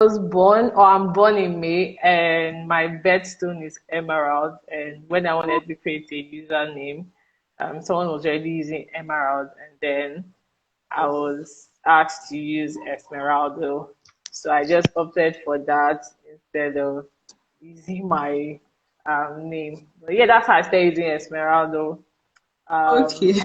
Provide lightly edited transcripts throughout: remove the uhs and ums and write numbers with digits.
I'm born in May, and my birthstone is Emerald. And when I wanted to create a username, someone was already using Emerald, and then I was asked to use Esmeralda. So I just opted for that instead of using my name. But yeah, that's how I started using Esmeralda. Um, Okay.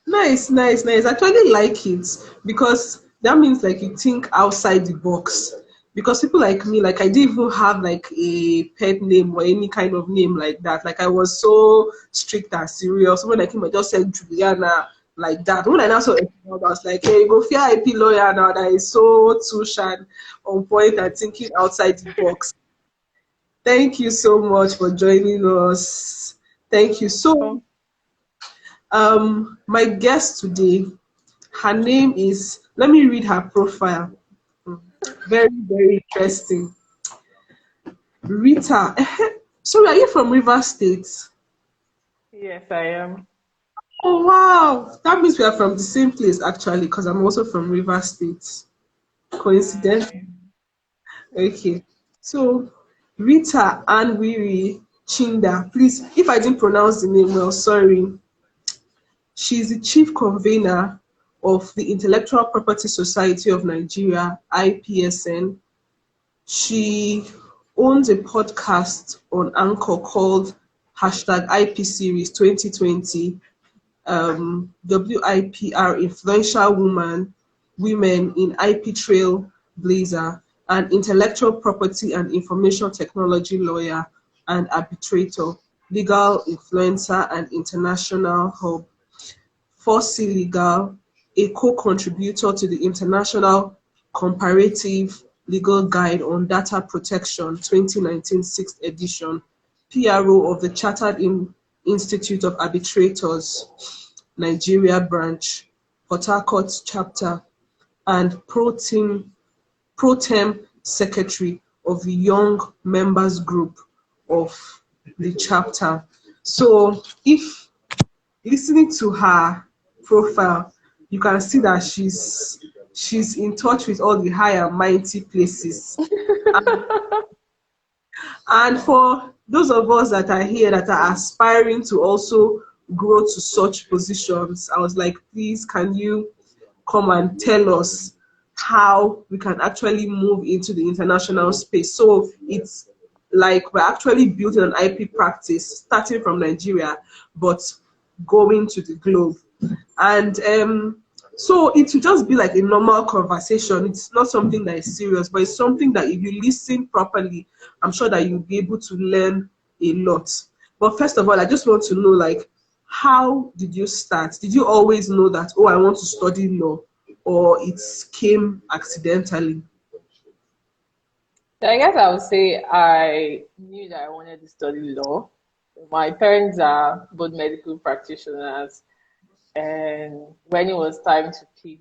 Nice, nice, nice. I actually like it because that means like you think outside the box. Because people like me, like I didn't even have like a pet name or any kind of name like that. Like I was so strict and serious. When I came, I just said Juliana like that. When I now saw it, I was like, hey, you go fear IP lawyer now that is so tush and on point and thinking outside the box. Thank you so much for joining us. Thank you. So my guest today, her name is, let me read her profile. Very, very interesting. Rita. Sorry, are you from River State? yes, I am. Oh, wow. That means we are from the same place, actually, because I'm also from River State. Coincidence? Nice. Okay. So, Rita Anwiri Chinda. Please, if I didn't pronounce the name well, sorry. She is the chief convener of the Intellectual Property Society of Nigeria, IPSN. She owns a podcast on Anchor called hashtag IP Series 2020, WIPR Influential Women in IP Trail Blazer, an intellectual property and information technology lawyer and arbitrator, legal influencer, and international hub. Fossey Legal, a co-contributor to the International Comparative Legal Guide on Data Protection 2019 6th edition, PRO of the Chartered Institute of Arbitrators, Nigeria branch, Port Harcourt chapter, and pro tem secretary of the Young Members Group of the chapter. So if listening to her profile, you can see that she's in touch with all the high and mighty places. And for those of us that are here that are aspiring to also grow to such positions, I was like, please, can you come and tell us how we can actually move into the international space? So it's like we're actually building an IP practice starting from Nigeria, but going to the globe. And so it will just be like a normal conversation. It's not something that is serious, but it's something that if you listen properly, I'm sure that you'll be able to learn a lot. But first of all, I just want to know, like, how did you start? Did you always know that, oh, I want to study law, or it came accidentally? So I guess I would say I knew that I wanted to study law. My parents are both medical practitioners, and when it was time to pick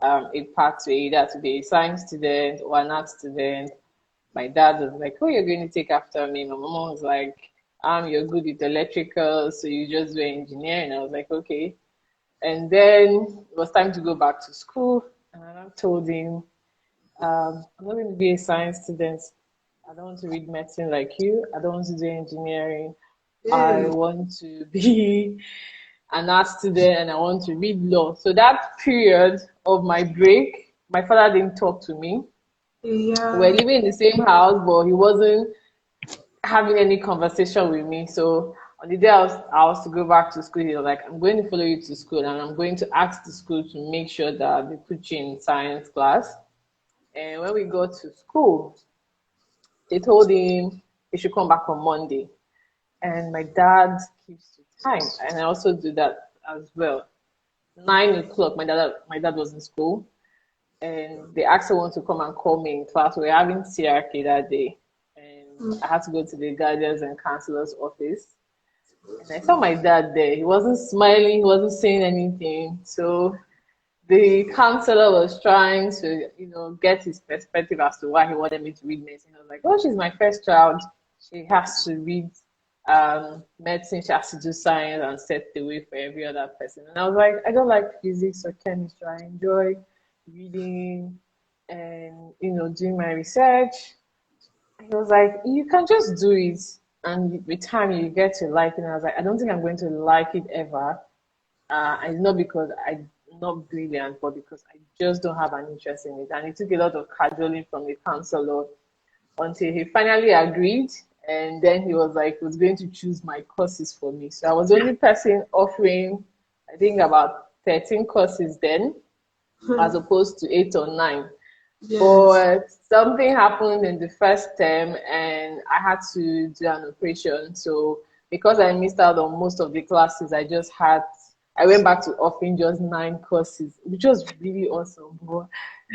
a pathway, either to be a science student or an art student, my dad was like, "Oh, you're going to take after me." My mom was like, you're good with electrical, so you just do engineering." I was like, "Okay." And then it was time to go back to school, and I told him, I'm not going to be a science student. I don't want to read medicine like you. I don't want to do engineering. I Yeah. want to be an art student and I want to read law." So that period of my break, my father didn't talk to me. We're Yeah. living in the same house, but he wasn't having any conversation with me. So on the day I was to go back to school, he was like, "I'm going to follow you to school and I'm going to ask the school to make sure that they put you in science class." And when we got to school, they told him he should come back on Monday. And my dad keeps to time, and I also do that as well. 9 o'clock, my dad was in school, and they asked someone to come and call me in class. We were having CRK that day, and I had to go to the guardians and counselors office. And I saw my dad there. He wasn't smiling, he wasn't saying anything. So the counselor was trying to, get his perspective as to why he wanted me to read medicine. I was like, "Oh, she's my first child. She has to read medicine. She has to do science and set the way for every other person." And I was like, "I don't like physics or chemistry. I enjoy reading and doing my research. He was like, you can just do it, and with time you get to like it. And I was like, I don't think I'm going to like it ever. And it's not because I'm not brilliant, but because I just don't have an interest in it. And it took a lot of cajoling from the counselor until he finally agreed. And then he was like, he was going to choose my courses for me. So I was the only person offering, I think, about 13 courses then, as opposed to 8 or 9. Yes. But something happened in the first term and I had to do an operation. So because I missed out on most of the classes, I went back to offering just 9 courses, which was really awesome. But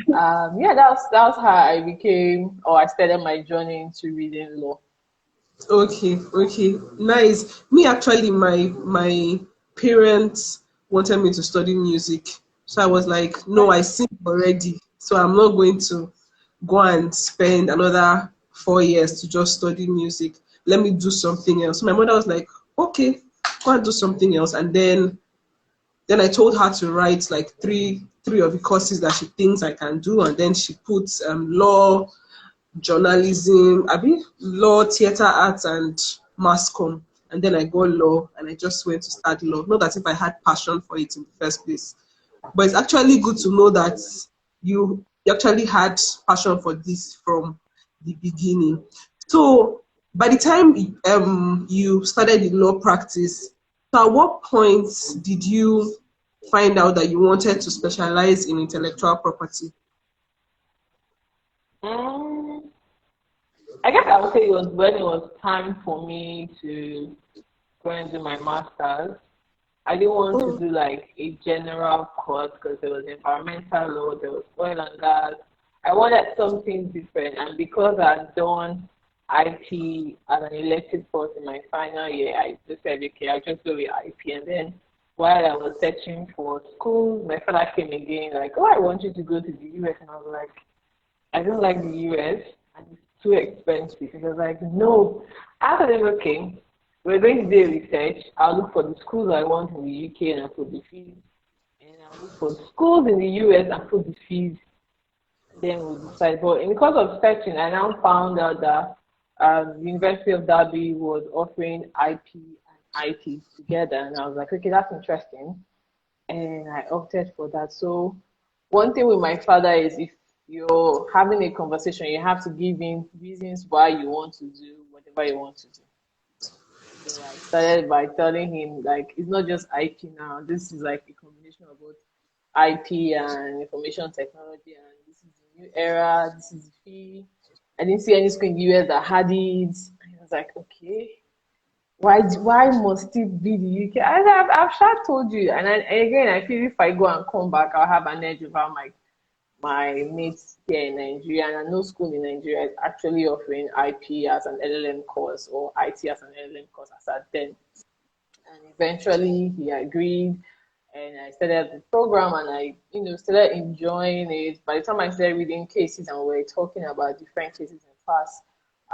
yeah, that's how I started my journey into reading law. Okay, okay, nice. Me actually, my parents wanted me to study music, so I was like, no, I sing already, so I'm not going to go and spend another 4 years to just study music. Let me do something else. So my mother was like, okay, go and do something else, and then I told her to write like three of the courses that she thinks I can do, and then she put law, journalism, I mean law, theater arts, and mass comm. And then I got law, and I just went to start law. Not that if I had passion for it in the first place, but it's actually good to know that you actually had passion for this from the beginning. So by the time you started the law practice, so at what point did you find out that you wanted to specialize in intellectual property? Um, I guess I would say it was when it was time for me to go and do my master's. I didn't want to Oh, do like a general course because there was environmental law, there was oil and gas. I wanted something different, and because I'd done IP as an elective course in my final year, I just said, okay, I'll just go with IP. And then while I was searching for school, my father came again, like, oh, I want you to go to the US. And I was like, I don't like the US and it's too expensive. He was like, no. I told him, okay, we're going to do research. I'll look for the schools I want in the UK and I'll put the fees. And I'll look for schools in the US and put the fees. Then we'll decide. But in the course of searching, I now found out that the University of Derby was offering IP and IT together. And I was like, okay, that's interesting. And I opted for that. So one thing with my father is if you're having a conversation, you have to give him reasons why you want to do whatever you want to do. So I started by telling him like it's not just IP now. This is like a combination of both IP and information technology, and this is the new era. This is the fee. I didn't see any school in the US that had it. And I was like, okay, why must it be the UK? I've sure told you, and again, I feel if I go and come back, I'll have an edge over my mates here in Nigeria, and I know school in Nigeria is actually offering IP as an LLM course or IT as an LLM course as at then. And eventually he agreed, and I started the program, and I started enjoying it. By the time I started reading cases and we were talking about different cases in class,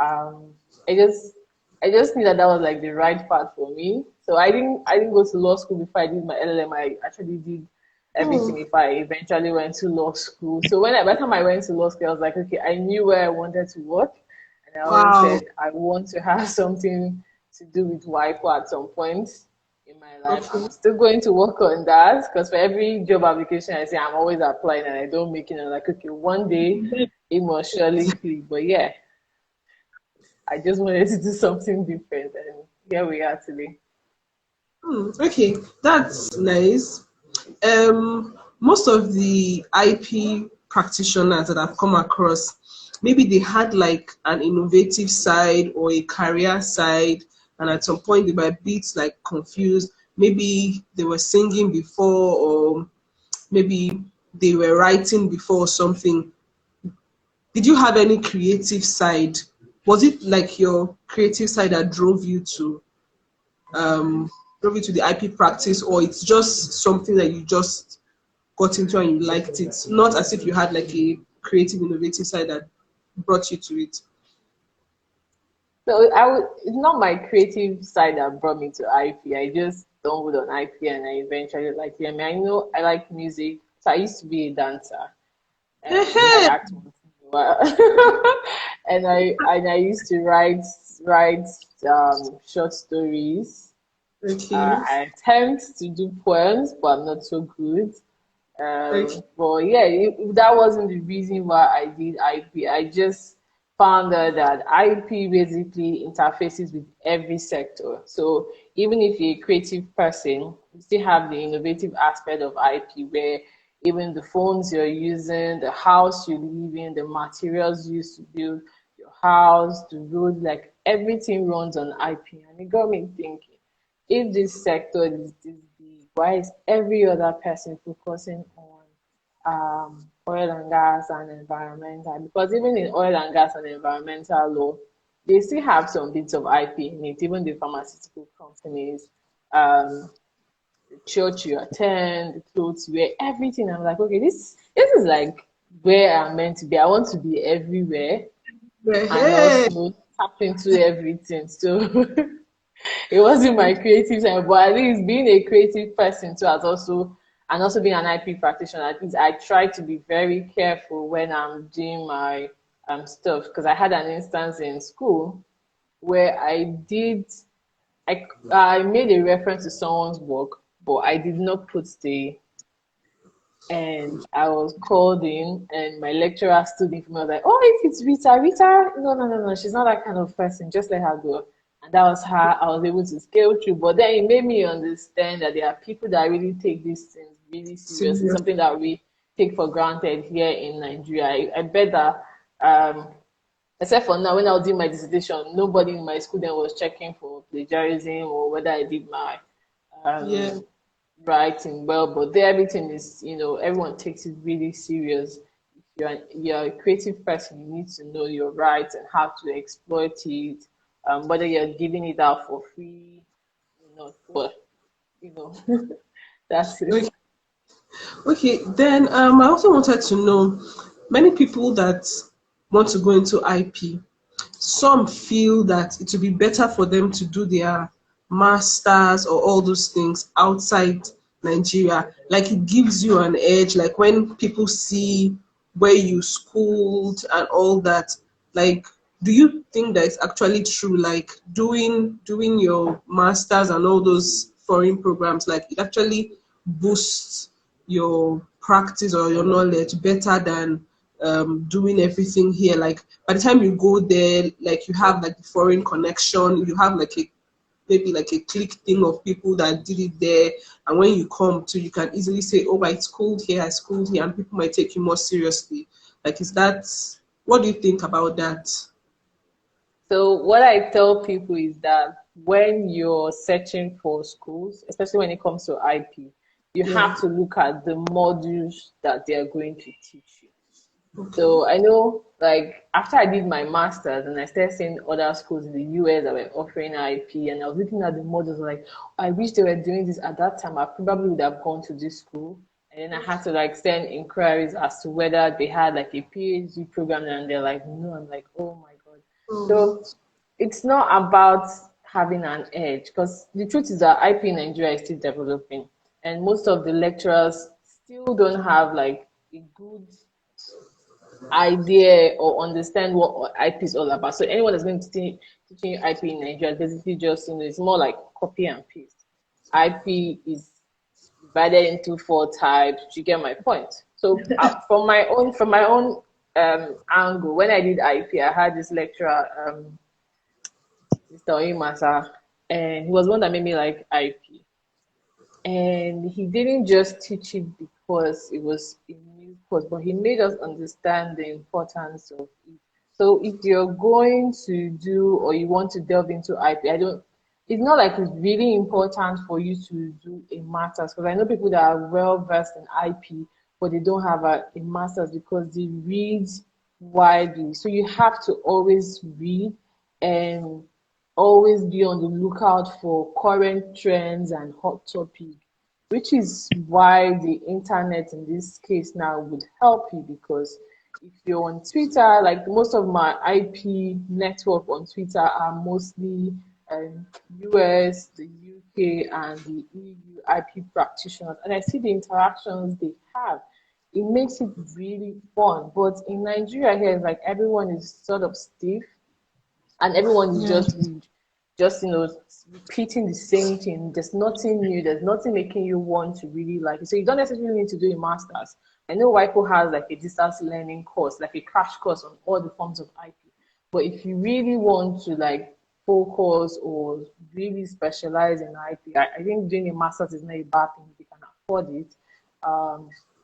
um, I just I just knew that that was like the right path for me. So I didn't go to law school before I did my LLM. I actually did everything oh, if I eventually went to law school. So by the time I went to law school, I was like, okay, I knew where I wanted to work. And I always wow. said I want to have something to do with WIPO at some point in my life. Okay. I'm still going to work on that because for every job application I say I'm always applying and I don't make it. I'm like, okay, one day it must surely click. But yeah, I just wanted to do something different and here we are today. Okay, that's nice. Most of the IP practitioners that I've come across, maybe they had like an innovative side or a career side, and at some point they were a bit like confused. Maybe they were singing before, or maybe they were writing before or something. Did you have any creative side? Was it like your creative side that um, drove you to the IP practice, or it's just something that you just got into and you liked it, not as if you had like a creative, innovative side that brought you to it. So it's not my creative side that brought me to IP. I just stumbled on IP and I eventually liked it. I mean, I know I like music. So I used to be a dancer. I act once in a while. And I used to write short stories. Okay. I attempt to do poems, but I'm not so good. Okay. But yeah, that wasn't the reason why I did IP. I just found out that IP basically interfaces with every sector. So even if you're a creative person, you still have the innovative aspect of IP where even the phones you're using, the house you live in, the materials used to build your house, the road, like everything runs on IP. And it got me thinking, if this sector is this big, why is every other person focusing on oil and gas and environmental? Because even in oil and gas and environmental law, they still have some bits of IP in it, even the pharmaceutical companies, um, the church you attend, the clothes you wear, everything. I'm like, okay, this is like where I'm meant to be. I want to be everywhere and Hey. also tap into everything. So it wasn't my creative side, but at least being a creative person too has also, and also being an IP practitioner, at least I try to be very careful when I'm doing my stuff, because I had an instance in school where I made a reference to someone's work, but I did not put the, and I was called in, and my lecturer stood in front of me. I was like, "Oh, if it's Rita, Rita, no, no, no, no, she's not that kind of person. Just let her go." And that was how I was able to scale through. But then it made me understand that there are people that really take these things really serious. It's Serious. something that we take for granted here in Nigeria. I bet that, um, except for now, when I was doing my dissertation, nobody in my school then was checking for plagiarism or whether I did my Yeah. um, writing well, but there everything is, everyone takes it really serious. If you're a creative person, you need to know your rights and how to exploit it, whether you're giving it out for free, for, you know, that's it. Okay. Okay, then I also wanted to know many people that want to go into IP. Some feel that it would be better for them to do their masters or all those things outside Nigeria. Like it gives you an edge. Like when people see where you schooled and all that. Like, do you think that it's actually true? Like doing your masters and all those foreign programs, like it actually boosts your practice or your knowledge better than doing everything here. Like by the time you go there, like you have like the foreign connection, you have like a maybe like a clique thing of people that did it there, and when you come to, you can easily say, "Oh, I schooled here, I schooled here," and people might take you more seriously. Like, is that what do you think about that? So what I tell people is that when you're searching for schools, especially when it comes to IP, you Yeah. have to look at the modules that they are going to teach you. Okay. So I know, like, after I did my master's and I started seeing other schools in the US that were offering IP, and I was looking at the models, like, I wish they were doing this at that time. I probably would have gone to this school. And then I had to like send inquiries as to whether they had like a PhD program, and they're like, no. I'm like, oh my God. Oh, So it's not about having an edge, because the truth is that IP in Nigeria is still developing, and most of the lecturers still don't have like a good idea or understand what IP is all about. So anyone that's going to teaching you IP in Nigeria basically just, it's more like copy and paste. IP is divided into four types. You get my point. So from my own angle, when I did IP, I had this lecturer, Mr. Oyimasa, and he was one that made me like IP. And he didn't just teach it because it was a new course, but he made us understand the importance of it. So if you're going to do or you want to delve into IP, I don't. It's not like it's really important for you to do a master's, because I know people that are well versed in IP, but they don't have a master's because they read widely. So you have to always read and always be on the lookout for current trends and hot topic, which is why the internet in this case now would help you, because if you're on Twitter, like most of my IP network on Twitter are mostly US, the UK, and the EU IP practitioners, and I see the interactions they have. it makes it really fun. But in Nigeria here, like everyone is sort of stiff and everyone is Yeah. just repeating the same thing. There's nothing new. There's nothing making you want to really like it. So you don't necessarily need to do a master's. I know WIPO has like a distance learning course, like a crash course on all the forms of IP. But if you really want to like focus or really specialize in IP, I think doing a master's is not a bad thing if you can afford it.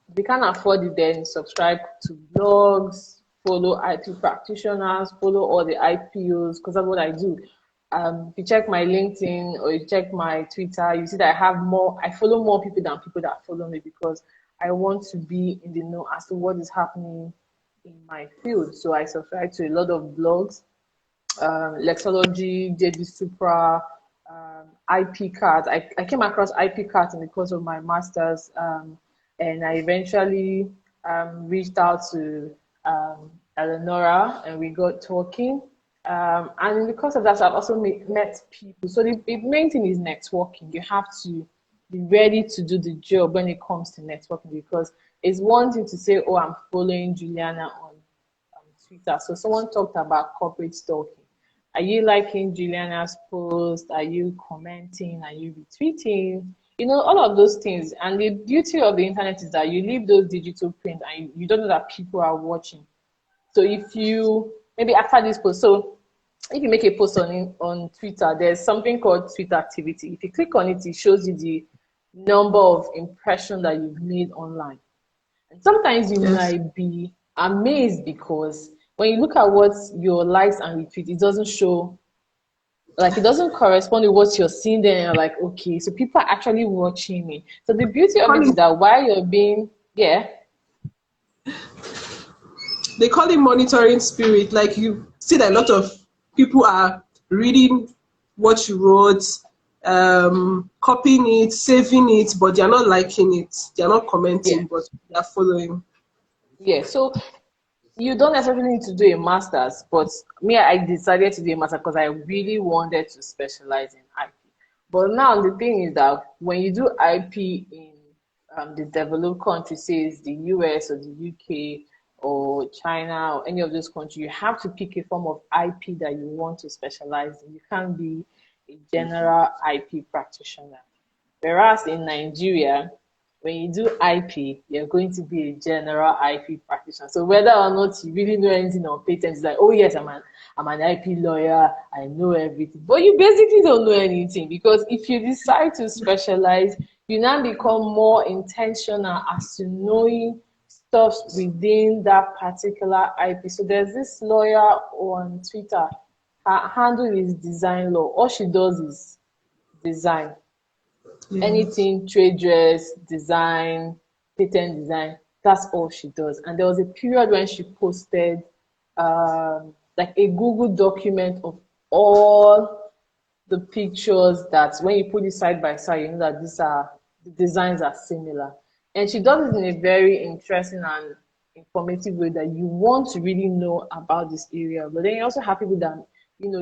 If you can't afford it, then subscribe to blogs, follow IP practitioners, follow all the IPOs, because that's what I do. If you check my LinkedIn or you check my Twitter, you see that I follow more people than people that follow me because I want to be in the know as to what is happening in my field. So I subscribe to a lot of blogs, Lexology, JD Supra, IPCat. I came across IPCat in the course of my master's, and I eventually reached out to Eleonora, and we got talking. And in the course of that, I've also met people. So the main thing is networking. You have to be ready to do the job when it comes to networking, because it's one thing to say, oh, I'm following Juliana on Twitter. So someone talked about corporate stalking. Are you liking Juliana's post? Are you commenting? Are you retweeting? All of those things. And the beauty of the internet is that you leave those digital print and you don't know that people are watching. So if you, maybe after this post, so if you make a post on Twitter, there's something called Twitter activity. If you click on it, it shows you the number of impressions that you've made online. And sometimes you Yes. might be amazed because when you look at what your likes and retweets, it doesn't show, like it doesn't correspond to what you're seeing there. And you're like, okay, so people are actually watching me. So the beauty of Call it is him, that while you're being, yeah, they call it monitoring spirit. Like you see that a lot of people are reading what you wrote, copying it, saving it, but they're not liking it. They're not yeah, commenting, but they're following. yeah. So you don't necessarily need to do a master's, but me, I decided to do a master because I really wanted to specialize in IP. But now the thing is that when you do IP in the developed countries, say it's the US or the UK or China or any of those countries, you have to pick a form of IP that you want to specialize in. You can't be a general IP practitioner. Whereas in Nigeria, when you do IP, you're going to be a general IP practitioner. So whether or not you really know anything on patents, it's like, oh yes, I'm an IP lawyer, I know everything. But you basically don't know anything, because if you decide to specialize, you now become more intentional as to knowing stuff within that particular IP. So there's this lawyer on Twitter, her handle is design law. All she does is design. Yes. Anything trade dress, design, patent design, that's all she does. And there was a period when she posted like a Google document of all the pictures that when you put it side by side, you know that the designs are similar. And she does it in a very interesting and informative way that you want to really know about this area. But then you also have people that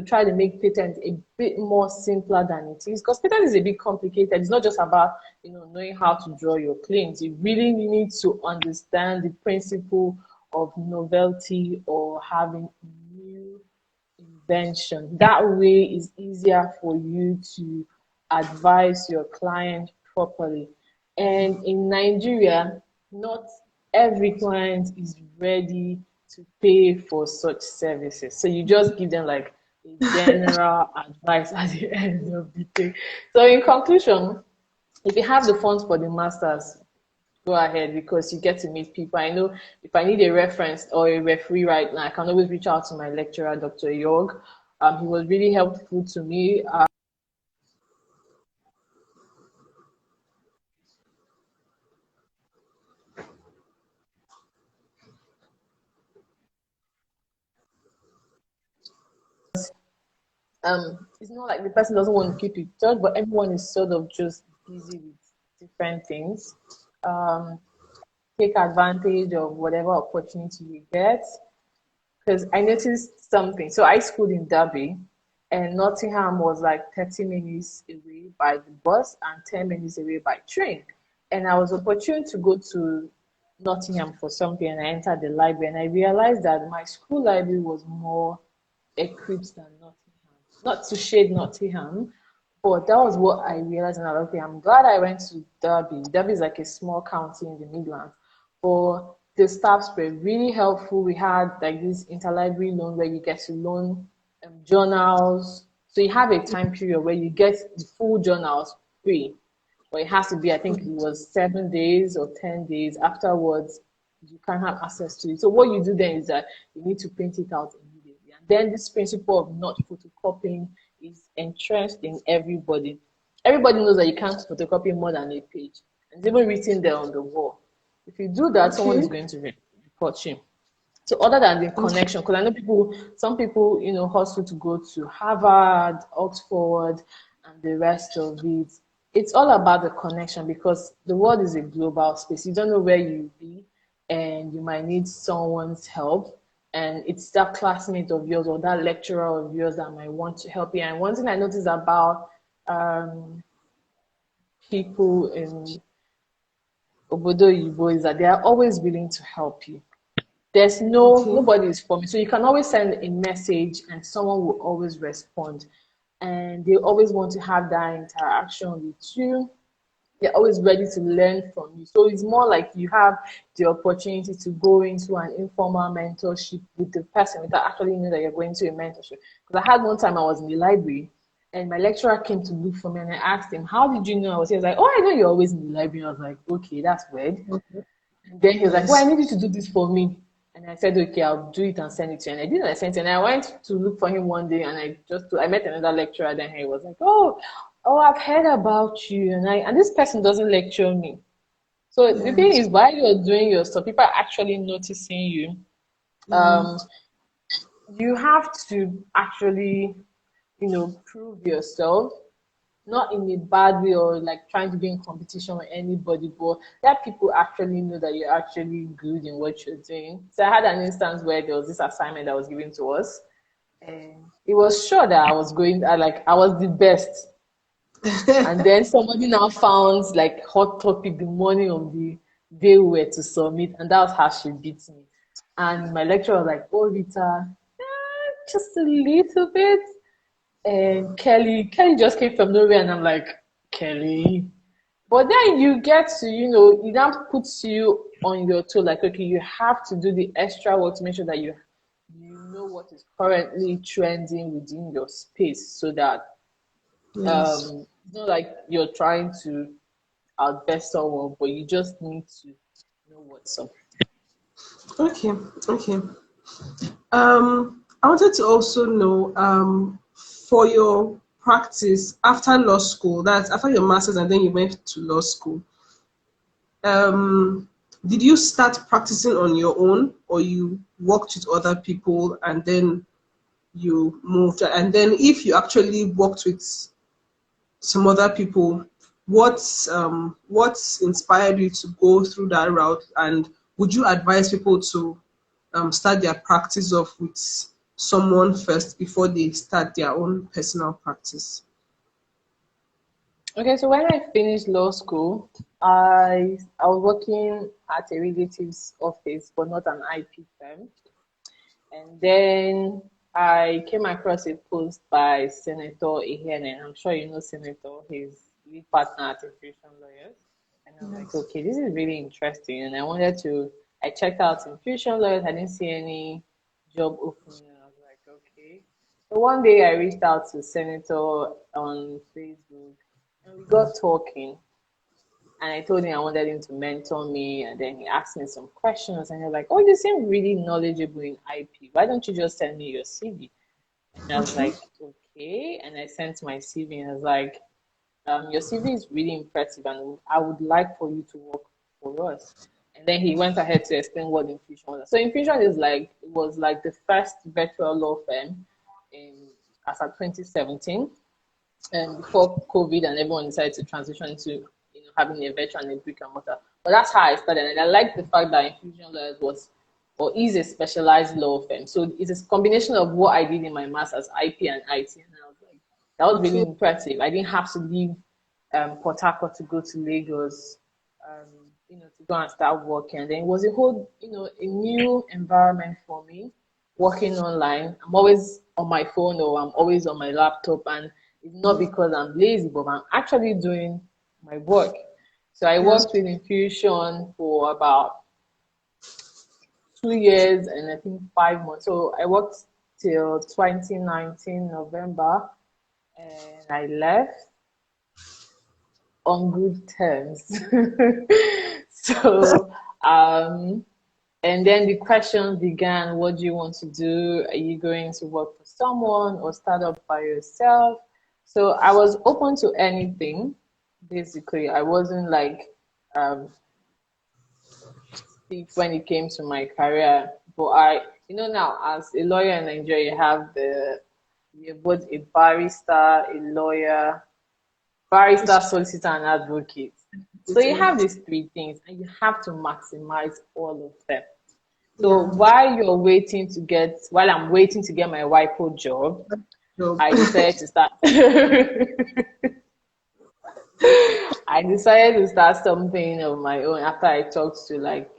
try to make patent a bit more simpler than it is, because patent is a bit complicated. It's not just about knowing how to draw your claims. You really need to understand the principle of novelty or having new invention. That way is easier for you to advise your client properly. And in Nigeria, not every client is ready to pay for such services. So you just give them like a general advice at the end of the day. So in conclusion, if you have the funds for the masters, go ahead, because you get to meet people. I know if I need a reference or a referee right now, I can always reach out to my lecturer, Dr. Yorg. He was really helpful to me. It's not like the person doesn't want to keep it touch, but everyone is sort of just busy with different things. Um, Take advantage of whatever opportunity you get. Because I noticed something. So I schooled in Derby, and Nottingham was like 30 minutes away by the bus and 10 minutes away by train. And I was opportune to go to Nottingham for something, and I entered the library, and I realized that my school library was more equipped than Nottingham. Not to shade Nottingham, but that was what I realized. And I was like, okay, I'm glad I went to Derby. Derby is like a small county in the Midlands, but the staffs were really helpful. We had like this interlibrary loan where you get to loan journals. So you have a time period where you get the full journals free, but it has to be, I think it was 7 days or 10 days. Afterwards, you can't have access to it. So what you do then is that you need to print it out immediately. And then this principle of not photocopying is entrenched in everybody. Everybody knows that you can't photocopy more than a page. And it's even written there on the wall. If you do that, someone is Okay. going to report you. So other than the Okay. connection, because I know people, some people, hustle to go to Harvard, Oxford, and the rest of it. It's all about the connection because the world is a global space. You don't know where you'll be, and you might need someone's help. And it's that classmate of yours or that lecturer of yours that might want to help you. And one thing I noticed about um, people in Obodo Yibo is that they are always willing to help you. There's Okay. nobody is for me. So you can always send a message and someone will always respond. And they always want to have that interaction with you. They're always ready to learn from you. So it's more like you have the opportunity to go into an informal mentorship with the person without actually knowing that you're going to a mentorship. Because I had one time I was in the library and my lecturer came to look for me and I asked him, how did you know I was here? He was like, oh, I know you're always in the library. I was like, okay, that's weird. And then he was like, well, I Yes. need you to do this for me. And I said, okay, I'll do it and send it to you. And I did, and I sent it. And I went to look for him one day and I met another lecturer. Then he was like, oh, I've heard about you. And this person doesn't lecture me. So the thing Yes. is, while you're doing your stuff, people are actually noticing you. Um, Yes. you have to actually, prove yourself not in a bad way or like trying to be in competition with anybody, but that people actually know that you're actually good in what you're doing. So I had an instance where there was this assignment that was given to us, and it was sure that I was the best. And then somebody now found like hot topic the morning of the day we were to submit, and that was how she beat me. And my lecturer was like, "Oh, Rita, just a little bit." And Kelly just came from nowhere, and I'm like, Kelly. But then you get to, it now puts you on your toe, like, okay, you have to do the extra work to make sure that you know what is currently trending within your space so that Yes. it's not like you're trying to outbest someone, but you just need to know what's up. Okay. Okay. I wanted to also know, for your practice after law school, that's after your master's and then you went to law school. Um, did you start practicing on your own, or you worked with other people and then you moved? And then, if you actually worked with some other people, what inspired you to go through that route? And would you advise people to start their practice off with someone first before they start their own personal practice? Okay, so when I finished law school, I was working at a relative's office, but not an IP firm. And then I came across a post by Senator Ihene. I'm sure you know Senator. He's lead partner at Infusion Lawyers. And I was like, Yes. okay, this is really interesting. And I checked out Infusion Lawyers. I didn't see any job opening. And I was like, okay. So one day I reached out to Senator on Facebook and we got talking. And I told him I wanted him to mentor me, and then he asked me some questions, and he was like, "Oh, you seem really knowledgeable in IP. Why don't you just send me your CV?" And I was Okay. like, "Okay." And I sent my CV, and I was like, "Your CV is really impressive, and I would like for you to work for us." And then he went ahead to explain what Infusion was. So Infusion was like the first virtual law firm in as of 2017 before COVID and everyone decided to transition to having a virtual and a brick and mortar. But that's how I started, and I like the fact that Infusion Lawyers was or is a specialized law firm. So it's a combination of what I did in my master's, IP and IT, and I was like, that was really Okay. impressive. I didn't have to leave Port Harcourt to go to Lagos. to go and start working. And then it was a whole, a new environment for me, working online. I'm always on my phone or I'm always on my laptop, and it's not because I'm lazy, but I'm actually doing my work. So I Yes. worked with Infusion for about 2 years and I think 5 months. So I worked till 2019 November, and I left on good terms. So, and then the questions began: what do you want to do? Are you going to work for someone or start up by yourself? So I was open to anything. Basically, I wasn't like fixed when it came to my career. But now as a lawyer in Nigeria, you're both a barrister, a lawyer, barrister, solicitor, and advocate. So you have these three things, and you have to maximize all of them. So Yeah. while I'm waiting to get my WIPO job, Job. I decided to start. I decided to start something of my own after I talked to like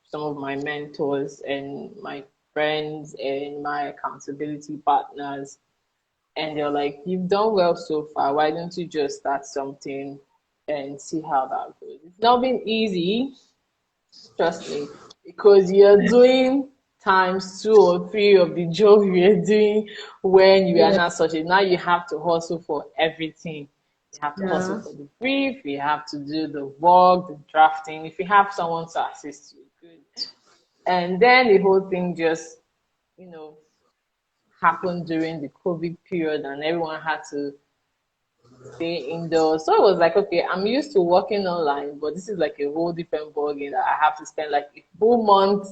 some of my mentors and my friends and my accountability partners, and they're like, "You've done well so far. Why don't you just start something and see how that goes?" It's not been easy, trust me, because you're doing times two or three of the job you're doing when you are Yeah. not such a. Now you have to hustle for everything. You have to hustle Yeah. for the brief, you have to do the work, the drafting. If you have someone to assist you, good. And then the whole thing just, you know, happened during the COVID period and everyone had to stay indoors. So it was like, okay, I'm used to working online, but this is like a whole different ballgame that I have to spend like a full month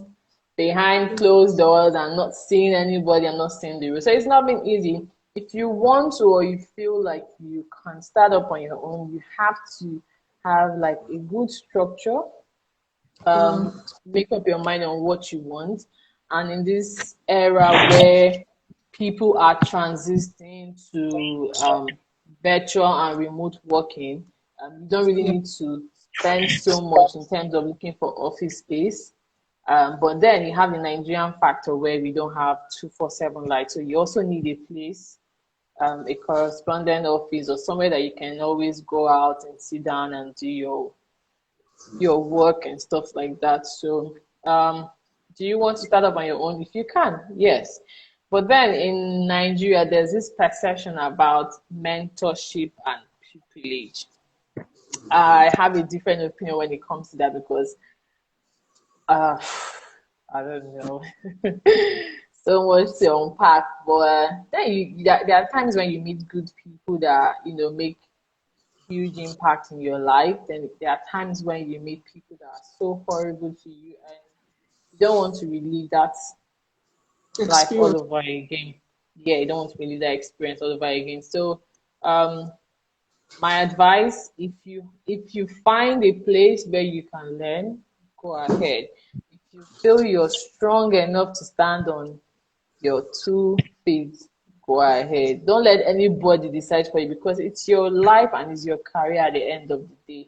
behind closed doors and not seeing anybody and not seeing the room. So it's not been easy. If you want to or you feel like you can start up on your own, you have to have like a good structure, make up your mind on what you want. And in this era where people are transitioning to virtual and remote working, you don't really Yeah. need to spend so much in terms of looking for office space. But then you have the Nigerian factor where we don't have 247 lights. So you also need a place, a correspondent office or somewhere that you can always go out and sit down and do your work and stuff like that. So, do you want to start up on your own? If you can, yes. But then in Nigeria, there's this perception about mentorship and pupillage. I have a different opinion when it comes to that because uh, I don't know. So much to unpack, but then there are times when you meet good people that make huge impact in your life. Then there are times when you meet people that are so horrible to you and you don't want to relive that life all Experience. over again. Yeah, you don't want to relive that experience all over again. So um my advice, if you find a place where you can learn, go ahead. If you feel you're strong enough to stand on your 2 feet, go ahead. Don't let anybody decide for you because it's your life and it's your career at the end of the day.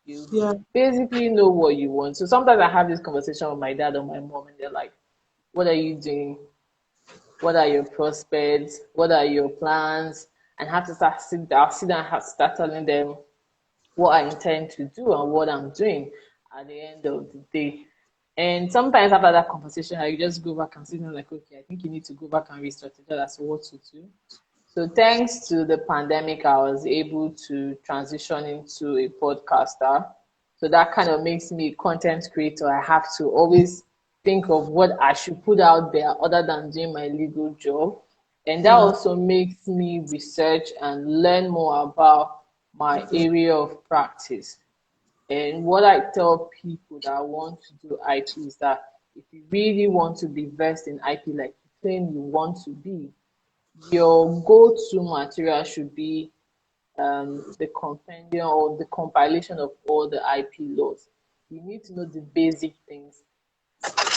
You Yeah. basically know what you want. So sometimes I have this conversation with my dad or my mom, and they're like, "What are you doing? What are your prospects? What are your plans?" And I have to I'll sit down and have to start telling them what I intend to do and what I'm doing at the end of the day. And sometimes after that conversation, I just go back and say, like, okay, I think you need to go back and re-strategize as to what to do. So thanks to the pandemic, I was able to transition into a podcaster. So that kind of makes me a content creator. I have to always think of what I should put out there other than doing my legal job. And that Yeah. also makes me research and learn more about my area of practice. And what I tell people that want to do IP is that if you really want to be versed in IP like you claim you want to be, your go-to material should be the compendium or the compilation of all the IP laws. You need to know the basic things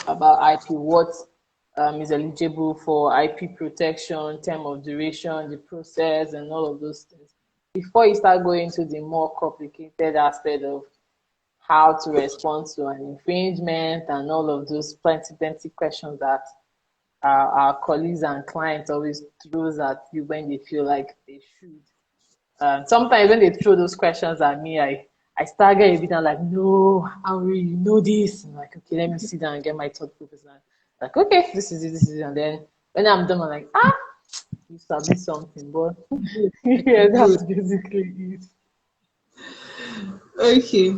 about IP, what is eligible for IP protection, term of duration, the process, and all of those things before you start going to the more complicated aspect of how to respond to an infringement and all of those plenty questions that our colleagues and clients always throws at you when they feel like they should. Sometimes when they throw those questions at me, I stagger a bit and like, no, I really know this. I'm like, okay, let me sit down and get my thought process. Like, okay, this is it. And then when I'm done, I'm like, you sabi something, but yeah, Good. that's basically it. Okay.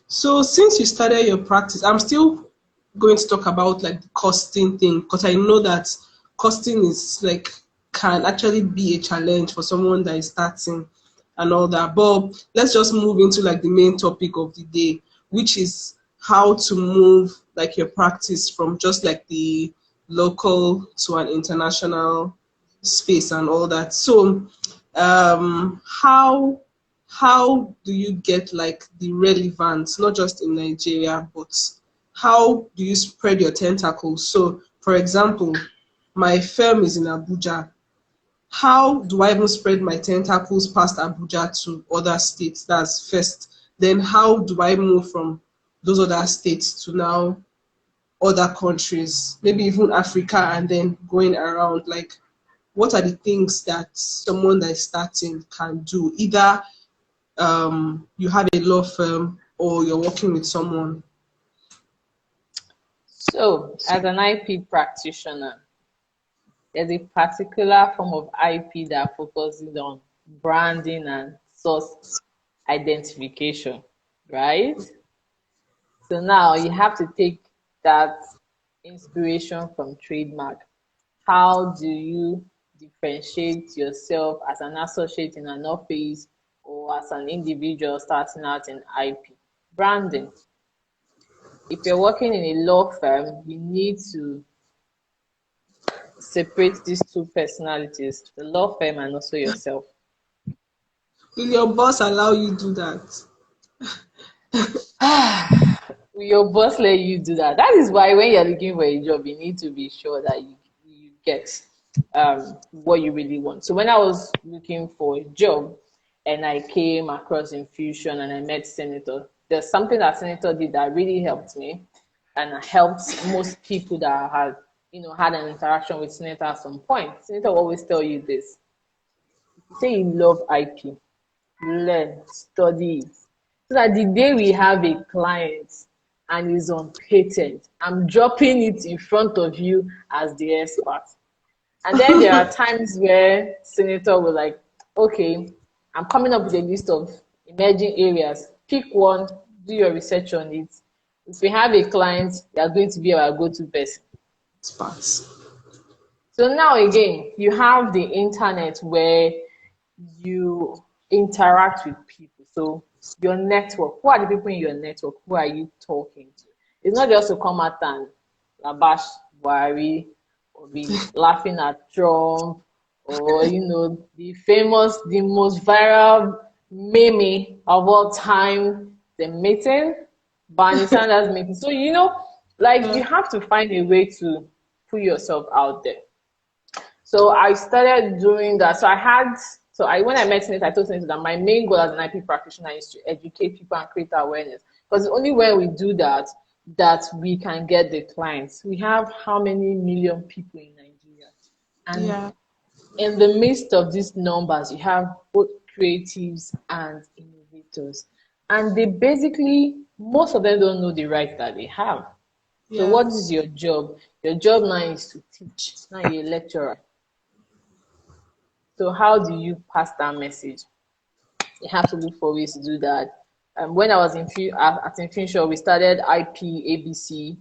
So since you started your practice, I'm still going to talk about like the costing thing because I know that costing is like can actually be a challenge for someone that is starting and all that. But let's just move into like the main topic of the day, which is how to move like your practice from just like the local to an international space and all that. So how do you get like the relevance, not just in Nigeria, but how do you spread your tentacles? So, for example, my firm is in Abuja. How do I even spread my tentacles past Abuja to other states? That's first. Then, how do I move from those other states to now other countries, maybe even Africa, and then going around? Like, what are the things that someone that is starting can do? Either you have a law firm or you're working with someone. So, as an IP practitioner, there's a particular form of IP that focuses on branding and source identification, right? So now you have to take that inspiration from trademark. How do you differentiate yourself as an associate in an office or as an individual starting out in IP? Branding. If you're working in a law firm, you need to separate these two personalities, the law firm and also yourself. Will your boss allow you do that? Will your boss let you do that? That is why when you're looking for a job, you need to be sure that you get what you really want. So when I was looking for a job and I came across Infusion and I met Senator, there's something that Senator did that really helped me and helped most people that had had an interaction with Senator at some point. Senator will always tell you this. If you say you love IP, learn, study it. So that the day we have a client and is on patent, I'm dropping it in front of you as the expert. And then there are times where Senator will like, okay, I'm coming up with a list of emerging areas. Pick one, do your research on it. If we have a client, you are going to be our go-to person. Sparks. So now again, you have the internet where you interact with people. So your network, who are the people in your network? Who are you talking to? It's not just to come out and labash Buhari or be laughing at Trump or the famous, the most viral meme of all time, the meeting, Bernie Sanders meeting. So like you have to find a way to put yourself out there. So I started doing that. When I met Snit, I told Snit that my main goal as an IP practitioner is to educate people and create awareness. Because it's only when we do that that we can get the clients. We have how many million people in Nigeria? And Yeah. in the midst of these numbers, you have both creatives and innovators. And they basically, most of them don't know the rights that they have. So Yeah. what is your job? Your job now is to teach. Now you're a lecturer. So how do you pass that message? You have to look for ways to do that. When I was at Infusion, we started IP ABC,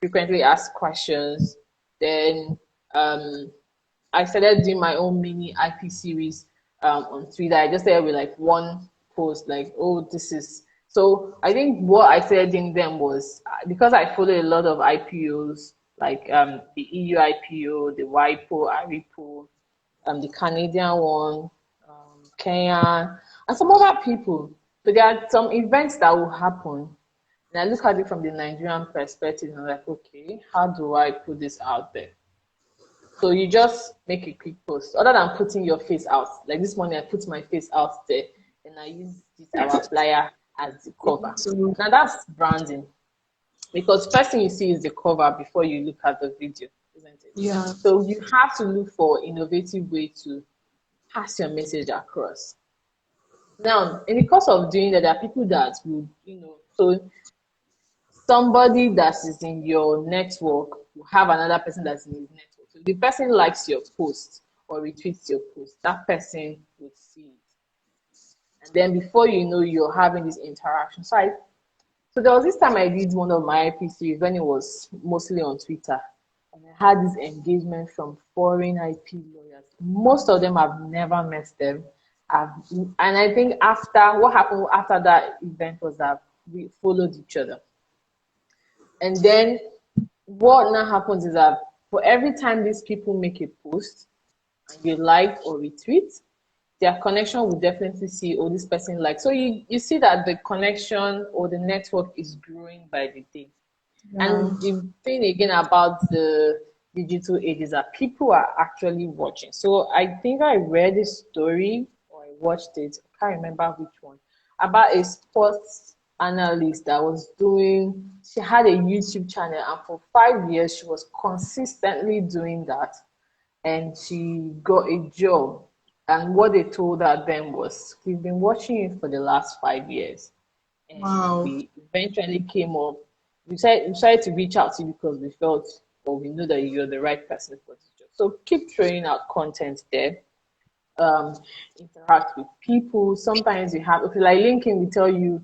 frequently asked questions. Then I started doing my own mini IP series on Twitter. I just started with like one post, like, oh, this is. So I think what I started doing then was because I follow a lot of IPOs, like the EU IPO, the WIPO, ARIPO, the Canadian one, Kenya, and some other people. So there are some events that will happen. And I look at it from the Nigerian perspective and I'm like, okay, how do I put this out there? So you just make a quick post. Other than putting your face out, like this morning I put my face out there and I use this our flyer as the cover. So Now that's branding because first thing you see is the cover before you look at the video, isn't it? yeah. So you have to look for innovative way to pass your message across. Now, in the course of doing that, there are people that would, so somebody that is in your network will have another person that's in his network. So the person likes your post or retweets your post, that person would see it. And then before you know, you're having this interaction. So there was this time I did one of my IP series when it was mostly on Twitter. And I had this engagement from foreign IP lawyers. Most of them I've never met them. And I think after what happened after that event was that we followed each other. And then what now happens is that for every time these people make a post and you like or retweet, their connection will definitely see, oh, this person likes. So you see that the connection or the network is growing by the day. Yeah. And the thing again about the digital age is that people are actually watching. So I think I read a story or I watched it, I can't remember which one, about a sports analyst that was doing, she had a YouTube channel and for 5 years she was consistently doing that and she got a job. And what they told her then was, we've been watching you for the last 5 years and Wow. we eventually came up. We decided to reach out to you because we felt or we knew that you're the right person for this job. So keep throwing out content there. Um, Interact with people. Sometimes you have, okay, like LinkedIn will tell you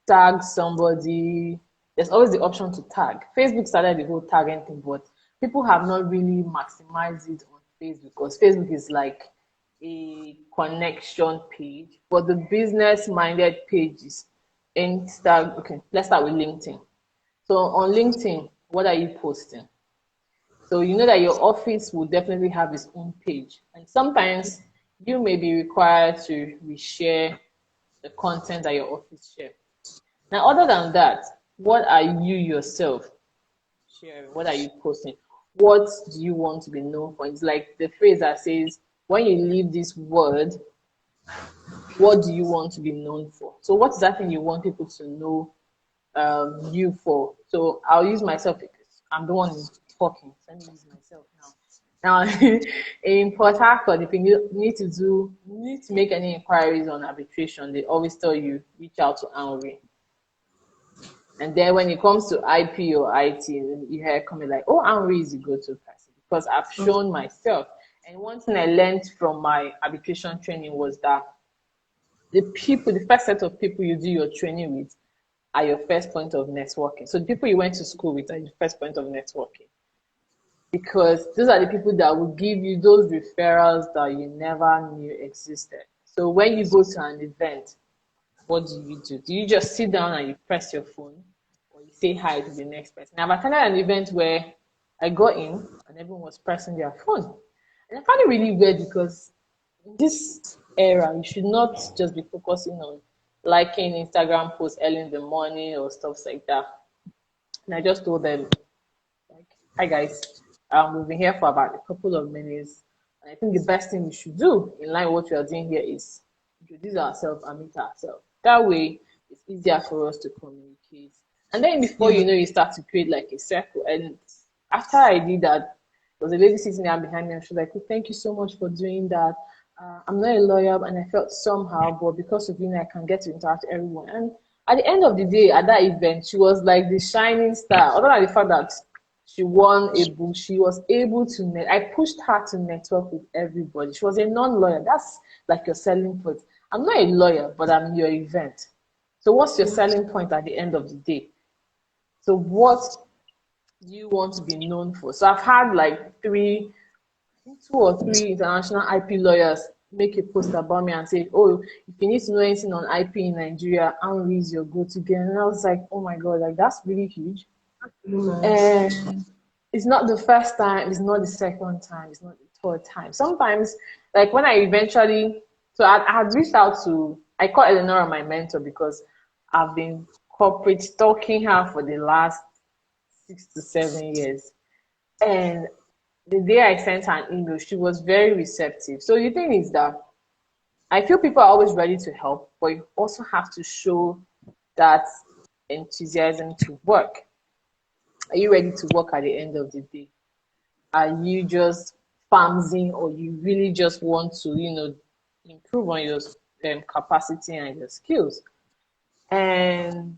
tag somebody. There's always the option to tag. Facebook started the whole tagging thing, but people have not really maximized it on Facebook because Facebook is like a connection page, but the business minded pages. Insta, okay, let's start with LinkedIn. So on LinkedIn, what are you posting? So you know that your office will definitely have its own page. And sometimes you may be required to reshare the content that your office share. Now, other than that, what are you yourself sharing? What are you posting? What do you want to be known for? It's like the phrase that says, when you leave this world, what do you want to be known for? So what is that thing you want people to know you for? So I'll use myself because I'm the one talking. So let me use myself now. Now, in Port Harcourt, if you need to make any inquiries on arbitration, they always tell you reach out to Henry. And then when it comes to IP or IT, you hear coming like, oh, Henry is a go-to person because I've shown myself. And one thing I learned from my arbitration training was that the first set of people you do your training with are your first point of networking. So the people you went to school with are your first point of networking. Because those are the people that will give you those referrals that you never knew existed. So when you go to an event, what do you do? Do you just sit down and you press your phone or you say hi to the next person? I've attended an event where I got in and everyone was pressing their phone. And I found it really weird because in this era, you should not just be focusing on liking Instagram posts early in the morning or stuff like that. And I just told them, like, hi guys, we've been here for about a couple of minutes. And I think the best thing we should do in line with what we are doing here is introduce ourselves and meet ourselves. That way, it's easier for us to communicate. And then before Yeah. you know, you start to create like a circle. And after I did that, there was a lady sitting there behind me and she was like, oh, thank you so much for doing that. I'm not a lawyer and I felt somehow, but because of you, I can get to interact with everyone. And at the end of the day, at that event, she was like the shining star. Other than the fact that she won a book, she was able to I pushed her to network with everybody. She was a non-lawyer. That's like your selling point. I'm not a lawyer, but I'm in your event. So what's your selling point at the end of the day? So what do you want to be known for? So I've had like two or three international IP lawyers make a post about me and say, oh, if you need to know anything on IP in Nigeria, Henry is your go-to guy. And I was like, oh my God, like that's really huge. Nice. And it's not the first time, it's not the second time, it's not the third time. Sometimes, like when I eventually, so I had reached out to, I called Eleanor my mentor because I've been corporate stalking her for the last 6 to 7 years. And the day I sent her an email, she was very receptive. So the thing is that I feel people are always ready to help, but you also have to show that enthusiasm to work? Are you ready to work at the end of the day? Are you just farming, or you really just want to, improve on your capacity and your skills? And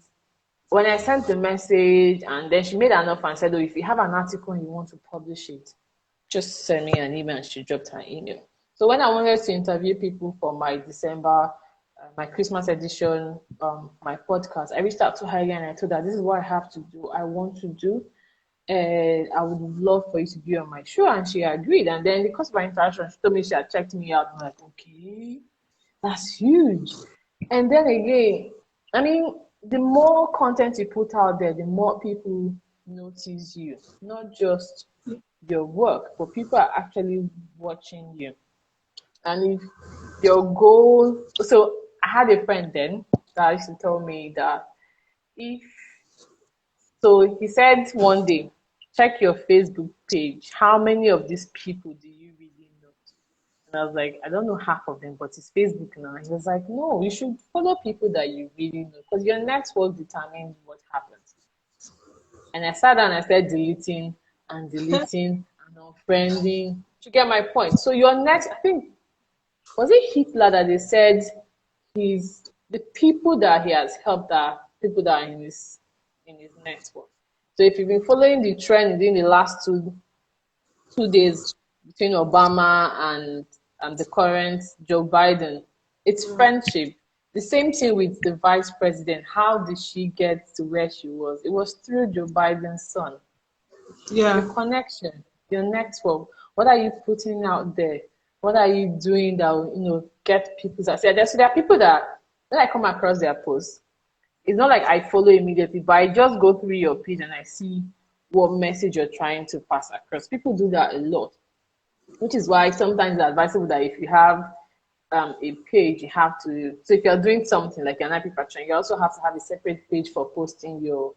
when I sent the message, and then she made an offer and said, "Oh, if you have an article and you want to publish it, just send me an email." And she dropped her email. So when I wanted to interview people for my December, my Christmas edition, my podcast, I reached out to her again and I told her, "This is what I have to do. I want to do. And I would love for you to be on my show." And she agreed. And then because of our interaction, she told me she had checked me out. I'm like, okay, that's huge. And then again, I mean, the more content you put out there, the more people notice you, not just your work, but people are actually watching you. And if your goal, so I had a friend then that used to tell me that if, so he said one day, check your Facebook page. How many of these people do you really know? And I was like, I don't know half of them, but it's Facebook now. He was like, no, you should follow people that you really know, because your network determines what happens. And I sat down and I started deleting and deleting and unfriending. To get my point. So your next, I think, was it Hitler that they said he's the people that he has helped are people that are in his network. So if you've been following the trend within the last two days between Obama and the current Joe Biden, it's friendship. The same thing with the vice president. How did she get to where she was? It was through Joe Biden's son. Yeah. Your connection, your network. What are you putting out there? What are you doing that will, get people's attention? So there are people that when I come across their posts, it's not like I follow immediately, but I just go through your page and I see what message you're trying to pass across. People do that a lot, which is why sometimes it's advisable that if you have a page, you have to. So if you're doing something like an IP patron, you also have to have a separate page for posting your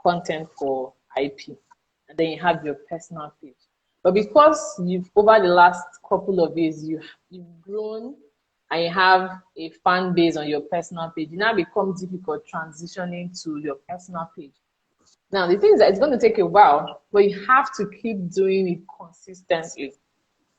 content for IP, and then you have your personal page. But because you've over the last couple of years you've grown and you have a fan base on your personal page, it now becomes difficult transitioning to your personal page. Now the thing is that it's going to take a while, but you have to keep doing it consistently.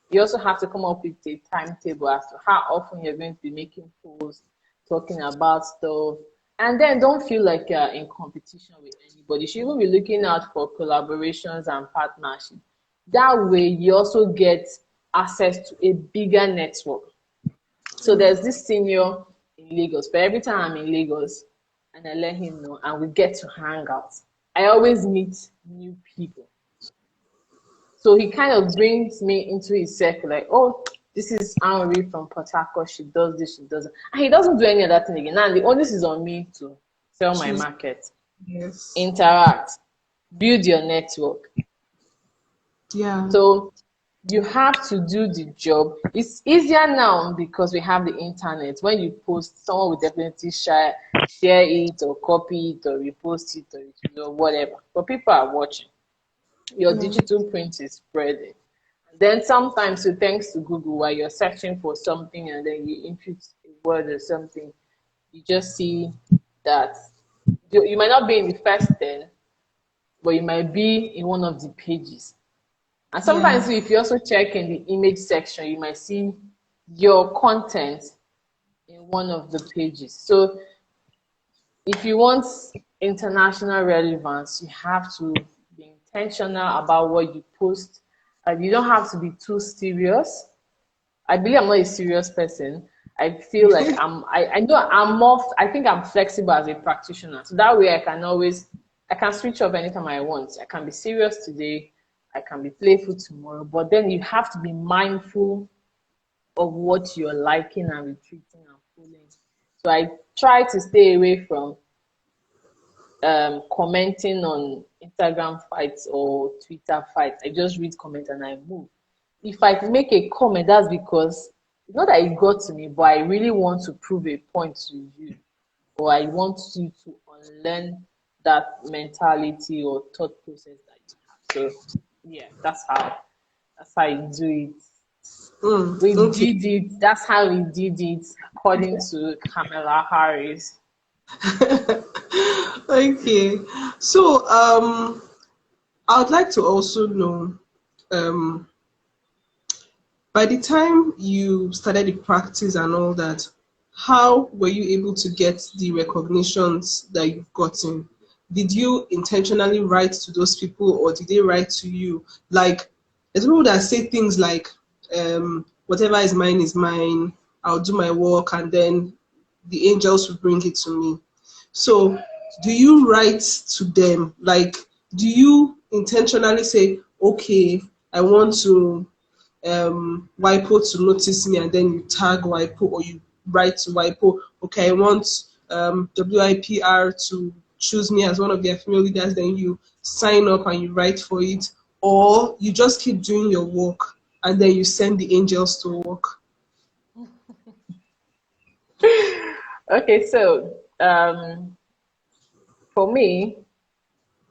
You also have to come up with a timetable as to how often you're going to be making posts, talking about stuff. And then don't feel like you're in competition with anybody. You should even be looking out for collaborations and partnerships. That way, you also get access to a bigger network. So there's this senior in Lagos, but every time I'm in Lagos and I let him know and we get to hang out, I always meet new people. So he kind of brings me into his circle, like, oh, this is Henri from Port Harcourt. She does this, she does that. And he doesn't do any other thing again. Now the onus is on me to sell my Choose. market, Yes. interact, build your network. Yeah. So you have to do the job. It's easier now because we have the internet. When you post, someone will definitely share it or copy it or repost it or whatever. But people are watching. Your Yeah. digital print is spreading. Then sometimes, so thanks to Google, while you're searching for something and then you input a word or something, you just see that you might not be in the first 10, but you might be in one of the pages. And Yeah. sometimes if you also check in the image section, you might see your content in one of the pages. So if you want international relevance, you have to be intentional about what you post. And you don't have to be too serious. I believe I'm not a serious person. I feel like I know I'm more, I think I'm flexible as a practitioner. So that way I can switch off anytime I want. I can be serious today, I can be playful tomorrow, but then you have to be mindful of what you're liking and retweeting and following. So I try to stay away from commenting on Instagram fights or Twitter fights. I just read comments and I move. If I make a comment, that's because it's not that it got to me, but I really want to prove a point to you, or I want you to unlearn that mentality or thought process that you have. So yeah, that's how you do it. We Okay. did it. That's how we did it, according to Kamala Harris. Okay. So I would like to also know, um, by the time you started the practice and all that, how were you able to get the recognitions that you've gotten? Did you intentionally write to those people or did they write to you? Like, there's people that say things like, whatever is mine, I'll do my work, and then the angels will bring it to me. So, do you write to them? Like, do you intentionally say, okay, I want to WIPO to notice me, and then you tag WIPO or you write to WIPO, okay, I want WIPR to choose me as one of their female leaders, then you sign up and you write for it, or you just keep doing your work and then you send the angels to work? Okay, so for me,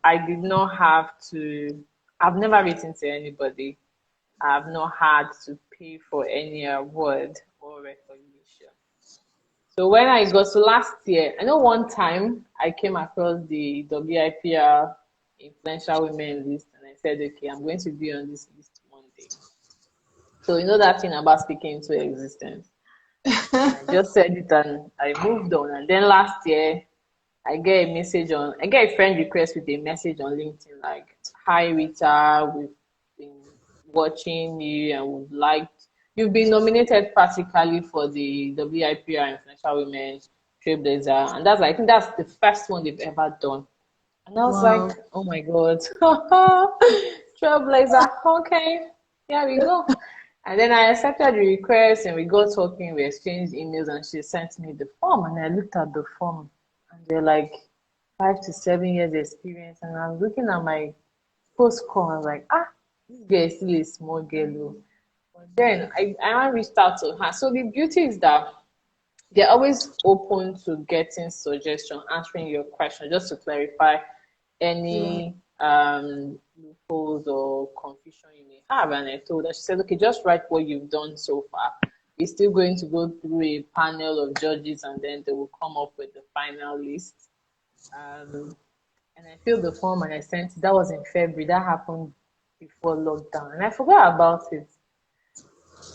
I did not have to. I've never written to anybody. I've not had to pay for any award or recognition. So when I got to last year, I know one time I came across the WIPR influential women list, and I said, okay, I'm going to be on this list one day. So you know that thing about speaking into existence. And I just said it and I moved on. And then last year I get a friend request with a message on LinkedIn like, "Hi Rita, we've been watching you and would like you've been nominated practically for the WIPR Influential Women Trailblazer," and that's I think that's the first one they've ever done. And I was like, Wow. "Oh my god, Trailblazer, okay, here we go." And then I accepted the request and we got talking, we exchanged emails, and she sent me the form. And I looked at the form and they're like 5 to 7 years experience. And I was looking at my post call, I was like, this girl is still a small girl. Oh. But then I reached out to her. So the beauty is that they're always open to getting suggestion, answering your question, just to clarify Yeah. any loopholes or confusion you may have. And I told her, she said, okay, just write what you've done so far. We're still going to go through a panel of judges and then they will come up with the final list. Um, and I filled the form and I sent it. That was in February. That happened before lockdown. And I forgot about it.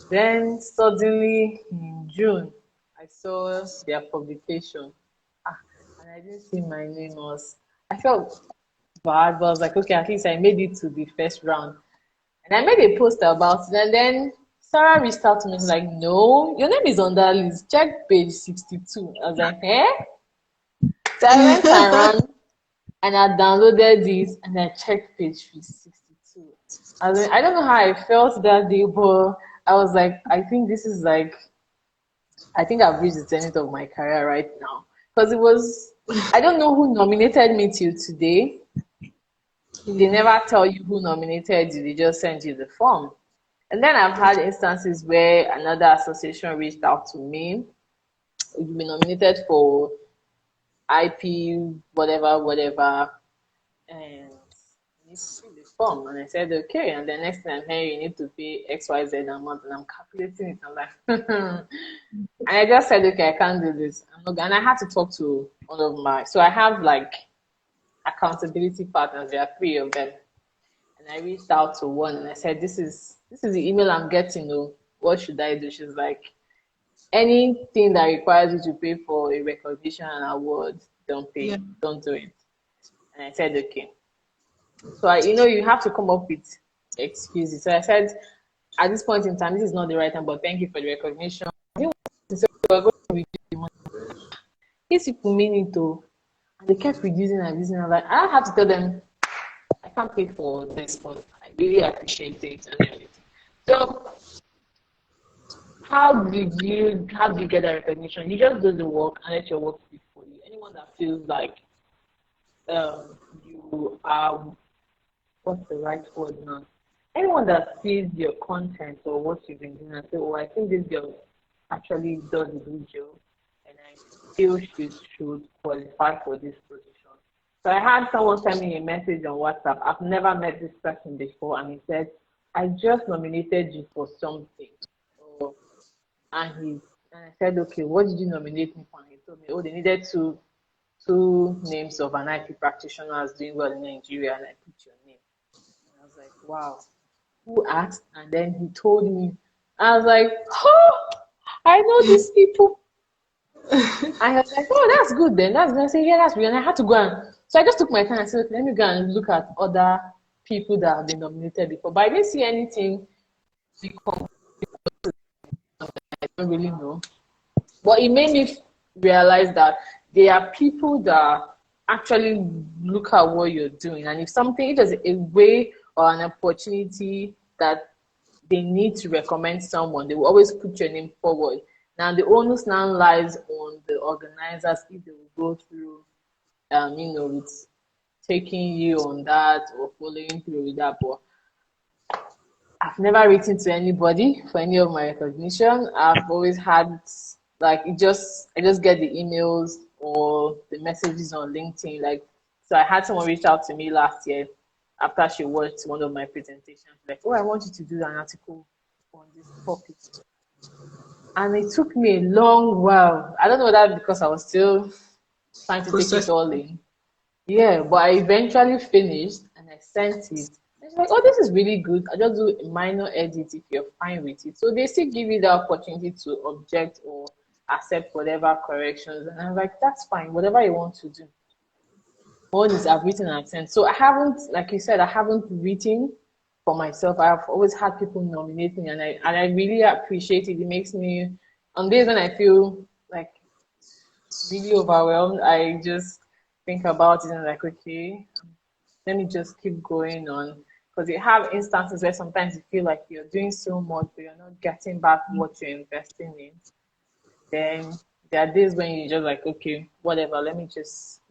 Then suddenly in June, I saw their publication. Ah, and I didn't see my name. I felt bad, but I was like, okay, at least I made it to the first round. And I made a post about it. And then Sarah reached out to me, like, no, your name is on that list. Check page 62. I was like, eh? So I went around and I downloaded this and I checked page 62. I don't know how I felt that day, but I was like, I think this is like, I think I've reached the zenith of my career right now. Because I don't know who nominated me till today. They Yeah. never tell you who nominated you, they just send you the form. And then I've had instances where another association reached out to me. You've been nominated for IP, whatever, whatever, and you need to fill the form. And I said, okay. And the next thing I'm hearing, you need to pay XYZ amount. And I'm calculating it. I'm like, and I just said, okay, I can't do this. I'm not, and I had to talk to one of so I have like accountability partners. There are three of them. And I reached out to one and I said, this is the email I'm getting. Oh, what should I do? She's like, anything that requires you to pay for a recognition and award, don't Yeah. pay, don't do it. And I said, okay. So you have to come up with excuses. So I said, at this point in time, this is not the right time, but thank you for the recognition. So we're going to reduce the money. These people mean it though. And they kept reducing and reducing. I'm like, I had to tell them, I can't pay for this, but I really appreciate it and everything. So how did you get that recognition? You just do the work and let your work speak for you. Anyone that feels like you are, what's the right word now? Anyone that sees your content or what you've been doing and say, oh, I think this girl actually does a good job and I feel she should qualify for this position. So I had someone send me a message on WhatsApp. I've never met this person before, and he said, I just nominated you for something. Oh, and I said, okay, what did you nominate me for? And he told me, oh, they needed to two names of an IP practitioner as doing well in Nigeria, and I put your name. And I was like, wow, who asked? And then he told me. I was like, oh, I know these people. And he was like, oh, that's good then. That's good. I said, yeah, that's good. And I had to go and, so I just took my time and said, okay, let me go and look at other people that have been nominated before. But I didn't see anything because I don't really know. But it made me realize that there are people that actually look at what you're doing. And if there's a way or an opportunity that they need to recommend someone, they will always put your name forward. Now the onus now lies on the organizers if they will go through, with taking you on that or following through with that. But I've never written to anybody for any of my recognition. I've always had like I just get the emails or the messages on LinkedIn. Like, so I had someone reach out to me last year after she watched one of my presentations. Like, oh, I want you to do an article on this topic. And it took me a long while. I don't know whether because I was still trying to take it all in. Yeah, but I eventually finished and I sent it. And she's like, oh, this is really good. I just do a minor edit if you're fine with it. So they still give you the opportunity to object or accept whatever corrections. And I'm like, that's fine, whatever you want to do. One is I've written and I've sent. So I haven't, like you said, I haven't written for myself. I've always had people nominate me, and I really appreciate it. It makes me, on days when I feel like really overwhelmed, I just think about it and like, okay, let me just keep going on. Because you have instances where sometimes you feel like you're doing so much, but you're not getting back what you're investing in. Then there are days when you're just like, okay, whatever, let me just,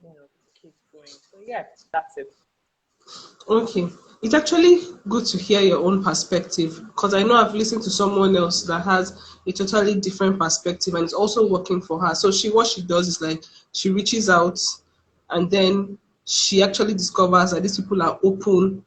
keep going. So yeah, that's it. Okay. It's actually good to hear your own perspective because I know I've listened to someone else that has a totally different perspective and it's also working for her. So what she does is like she reaches out and then she actually discovers that these people are open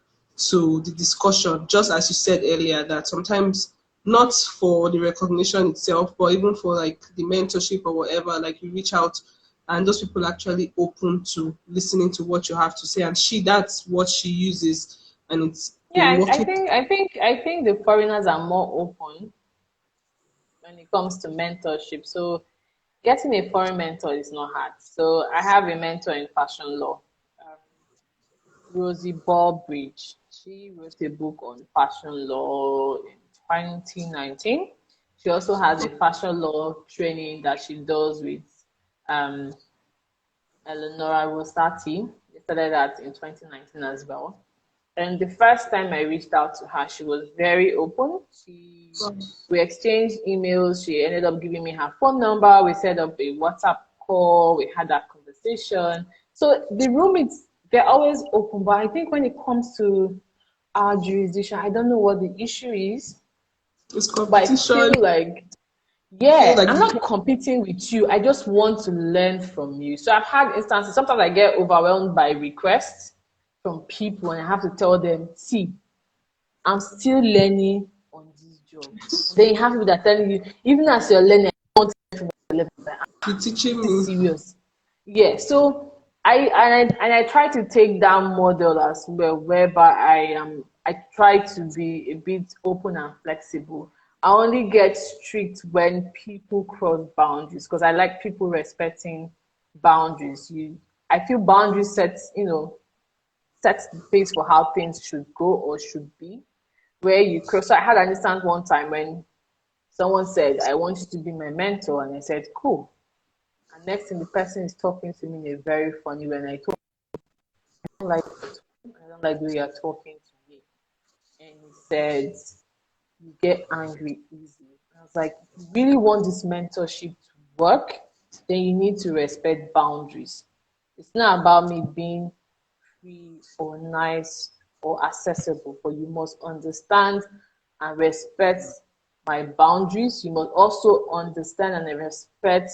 to the discussion, just as you said earlier, that sometimes not for the recognition itself, but even for like the mentorship or whatever, like you reach out and those people are actually open to listening to what you have to say. And that's what she uses, and it's been Yeah, I working. think I think the foreigners are more open when it comes to mentorship. So getting a foreign mentor is not hard. So I have a mentor in fashion law, um, Rosie Ballbridge. She wrote a book on fashion law in 2019. She also has a fashion law training that she does with um, Eleonora Rosati. They started that in 2019 as well. And the first time I reached out to her, she was very open. We exchanged emails. She ended up giving me her phone number. We set up a WhatsApp call. We had that conversation. So the room is they're always open. But I think when it comes to our jurisdiction, I don't know what the issue is. It's But I competition. feel like You feel yeah, like I'm not competing with you. I just want to learn from you. So I've had instances, sometimes I get overwhelmed by requests from people and I have to tell them, see, I'm still learning on this job. Then you have people that are telling you, even as you're learning, I want to learn from your level. you're teaching I'm me. serious. Yeah, so I try to take that model as well, whereby I try to be a bit open and flexible. I only get strict when people cross boundaries because I like people respecting boundaries. I feel boundaries sets the pace for how things should go or should be. Where you cross, so I had an instance one time when someone said, "I want you to be my mentor," and I said, "Cool." And next thing, the person is talking to me in a very funny way, and don't like I don't like the way you're talking to me. And he said, you get angry easily. I was like, if you really want this mentorship to work, then you need to respect boundaries. It's not about me being free or nice or accessible, but you must understand and respect my boundaries. You must also understand and respect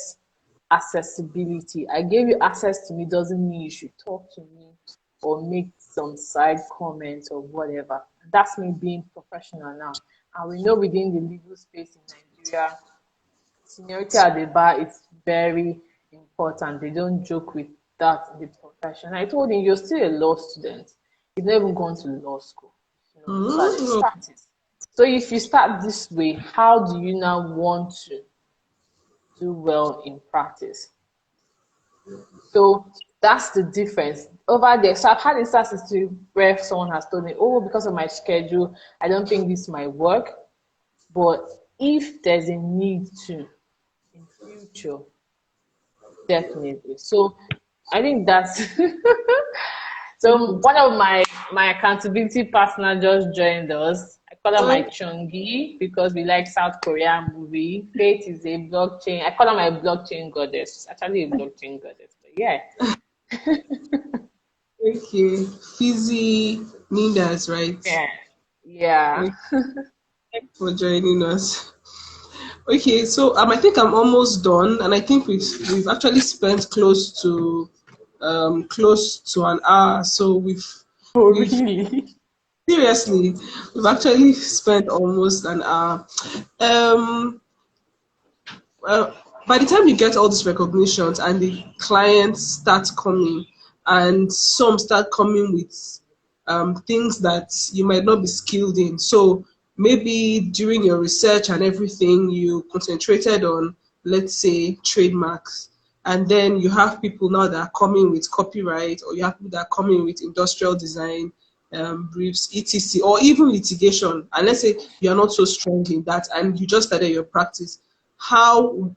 accessibility. I gave you access to me doesn't mean you should talk to me or make some side comments or whatever. That's me being professional now. And we know within the legal space in Nigeria, seniority at the bar is very important. They don't joke with that in the profession. I told him, you're still a law student. You've never gone to law school. Those are the Mm, starters. So if you start this way, how do you now want to do well in practice? So that's the difference over there. So I've had instances too where someone has told me, oh, because of my schedule, I don't think this might work. But if there's a need to in future, definitely. So I think that's so one of my accountability partner just joined us. I call her my mm. chungi because we like South Korean movie. Faith is a blockchain. I call her my blockchain goddess. She's actually a blockchain goddess. But yeah. Okay. Fizzy Nindas, right? Yeah. Yeah. Thank you for joining us. Okay, so I think I'm almost done, and I think we've actually spent close to an hour. So Oh, we've really? seriously we've actually spent almost an hour. Um, uh, by the time you get all these recognitions and the clients start coming, and some start coming with things that you might not be skilled in. So maybe during your research and everything, you concentrated on, let's say, trademarks. And then you have people now that are coming with copyright, or you have people that are coming with industrial design, briefs, etc., or even litigation. And let's say you're not so strong in that and you just started your practice. How,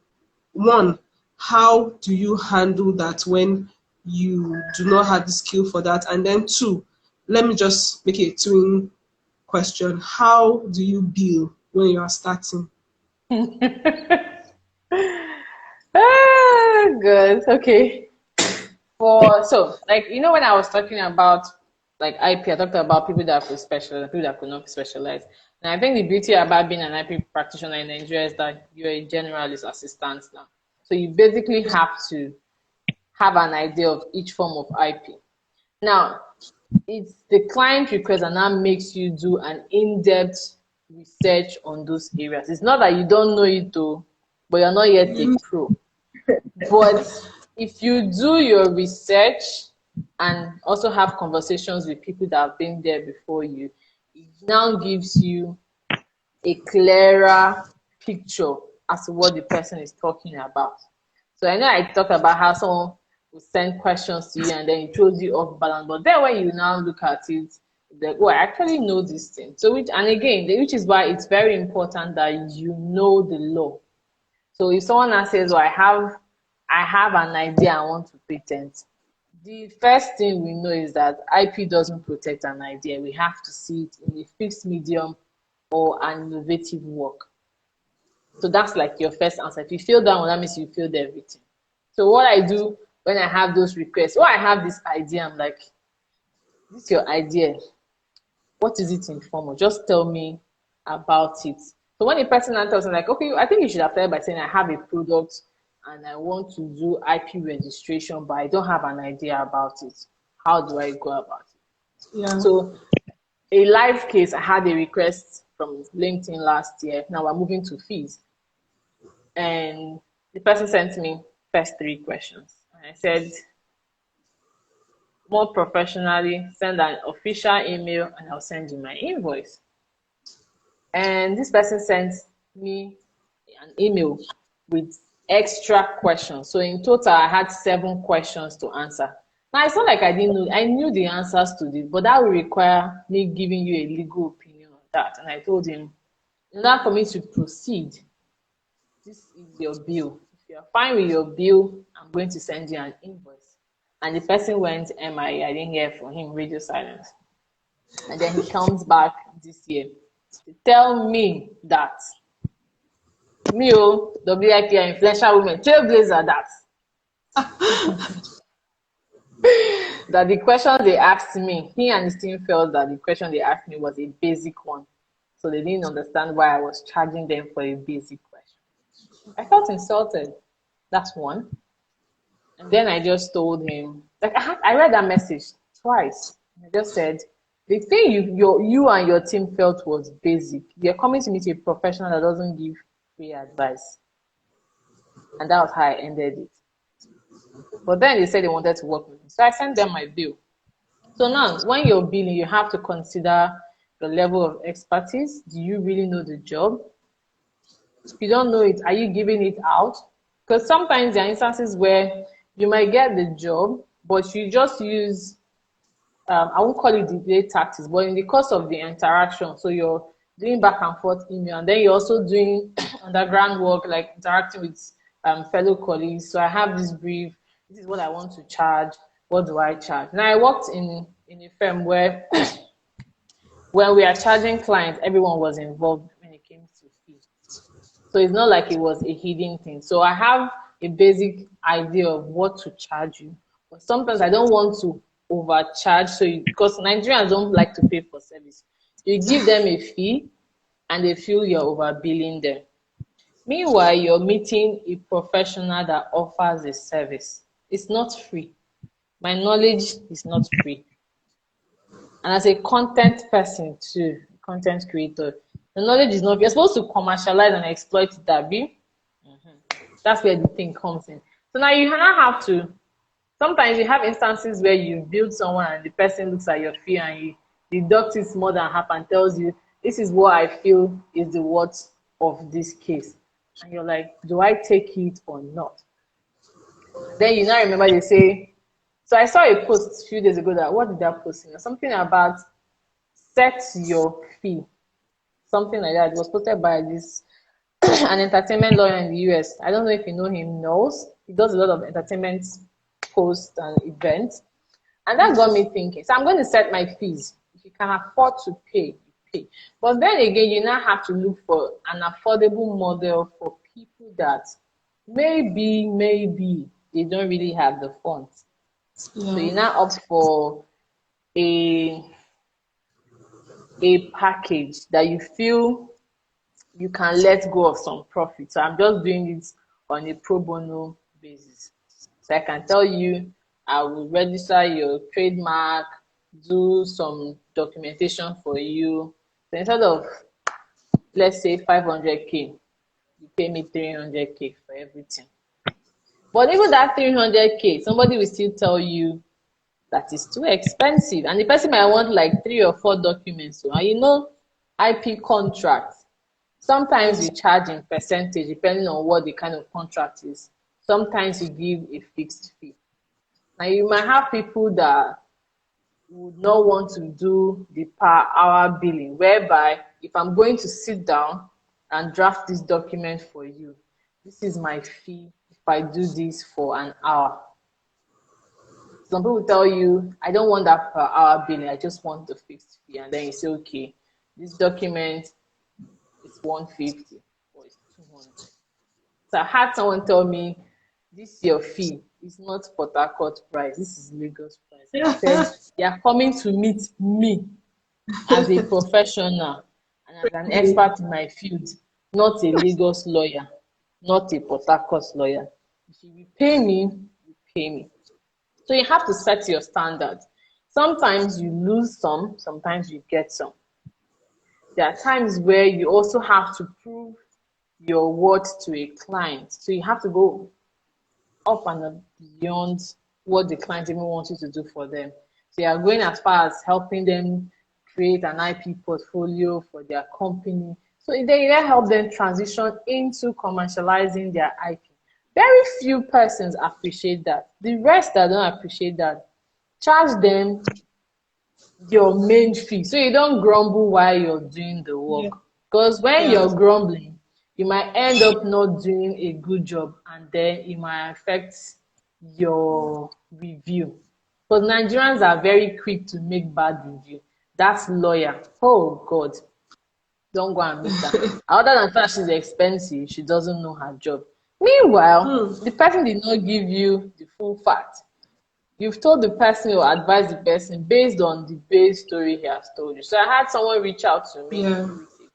one, how do you handle that when you do not have the skill for that? And then two, let me just make it a twin question. How do you bill when you are starting? Ah, good. Okay. For so like when I was talking about like IP, I talked about people that could specialize and people that could not specialize. And I think the beauty about being an IP practitioner in Nigeria is that you're a generalist assistant now. So you basically have to have an idea of each form of IP. Now, it's the client request and that makes you do an in-depth research on those areas. It's not that you don't know it though, but you're not yet a pro. But if you do your research and also have conversations with people that have been there before you, it now gives you a clearer picture as to what the person is talking about. So I know I talked about how someone will send questions to you and then it throws you off balance. But then when you now look at it, like, oh, I actually know this thing. So which and again, which is why it's very important that you know the law. So if someone now says, "Oh, I have an idea I want to patent," the first thing we know is that IP doesn't protect an idea. We have to see it in a fixed medium or an innovative work. So that's like your first answer. If you fail that one, that means you failed everything. So what I do when I have those requests, I have this idea, I'm like, this is your idea. What is it in form of? Just tell me about it. So when a person tells me like, okay, I think you should apply by saying I have a product and I want to do IP registration, but I don't have an idea about it. How do I go about it? Yeah. So a live case, I had a request from LinkedIn last year. Now we're moving to fees. And the person sent me first three questions. And I said, more professionally, send an official email and I'll send you my invoice. And this person sent me an email with extra questions. So in total, I had 7 questions to answer. Now, it's not like I didn't know, I knew the answers to this, but that would require me giving you a legal opinion on that. And I told him, in order for me to proceed, this is your bill. If you're fine with your bill, I'm going to send you an invoice. And the person went MIA. I didn't hear from him, radio silence. And then he comes back this year to tell me that me, WIP are influential women, trailblazer that. That the question they asked me, he and his team felt that the question they asked me was a basic one. So they didn't understand why I was charging them for a basic question. I felt insulted. That's one. And then I just told him, like I read that message twice. I just said, the thing you and your team felt was basic. You're coming to meet a professional that doesn't give free advice. And that was how I ended it. But then they said they wanted to work with me. So I sent them my bill. So now, when you're billing, you have to consider the level of expertise. Do you really know the job? If you don't know it, are you giving it out? Because sometimes there are instances where you might get the job, but you just use, I won't call it delay tactics, but in the course of the interaction, so you're doing back and forth email, and then you're also doing underground work, like interacting with fellow colleagues. So I have this brief. This is what I want to charge. What do I charge? Now I worked in a firm where when we are charging clients, everyone was involved when it came to fees. So it's not like it was a hidden thing. So I have a basic idea of what to charge you. But sometimes I don't want to overcharge. Because Nigerians don't like to pay for service. You give them a fee and they feel you're overbilling them. Meanwhile, you're meeting a professional that offers a service. It's not free. My knowledge is not free. And as a content person too, content creator, the knowledge is not, you're supposed to commercialize and exploit it, that be. That's where the thing comes in. So now you now have to, sometimes you have instances where you build someone and the person looks at your fee and you deduct it more than half and tells you, this is what I feel is the worth of this case. And you're like, do I take it or not? Then you now remember they say, so I saw a post a few days ago that, what did that post say? Something about set your fee. Something like that. It was posted by this an entertainment lawyer in the US. I don't know if you know him, knows. He does a lot of entertainment posts and events. And that got me thinking. So I'm going to set my fees. If you can afford to pay, you pay. But then again, you now have to look for an affordable model for people that maybe they don't really have the funds. So you Yeah. now opt for a a package that you feel you can let go of some profit. So I'm just doing it on a pro bono basis. So I can tell you, I will register your trademark, do some documentation for you. So instead of, let's say, 500K, you pay me 300K for everything. But even that 300K, somebody will still tell you that is too expensive. And the person might want like 3 or 4 documents. So, and IP contracts. Sometimes you charge in percentage depending on what the kind of contract is. Sometimes you give a fixed fee. Now you might have people that would not want to do the per hour billing, whereby if I'm going to sit down and draft this document for you, this is my fee if I do this for an hour. Some people tell you, I don't want that per hour billing, I just want the fixed fee. And then you say, okay, this document is 150 or it's 200. So I had someone tell me, this your fee is not Port Harcourt price, this is Lagos price. And I said, they are coming to meet me as a professional and as an expert in my field, not a Lagos lawyer, not a Port Harcourt lawyer. If you pay me, you pay me. So you have to set your standards. Sometimes you lose some, sometimes you get some. There are times where you also have to prove your worth to a client. So you have to go up and beyond what the client even wants you to do for them. So you are going as far as helping them create an IP portfolio for their company. So then you help them transition into commercializing their IP. Very few persons appreciate that. The rest that don't appreciate that, charge them your main fee so you don't grumble while you're doing the Yeah. work. Because when Yeah. you're grumbling, you might end up not doing a good job and then it might affect your review. Because Nigerians are very quick to make bad review. That's lawyer. Oh God, don't go and meet her. Other than that she's expensive, she doesn't know her job. Meanwhile, Hmm. the person did not give you the full fact. You've told the person or advised the person based on the base story he has told you. So I had someone reach out to me a Yeah. few weeks ago.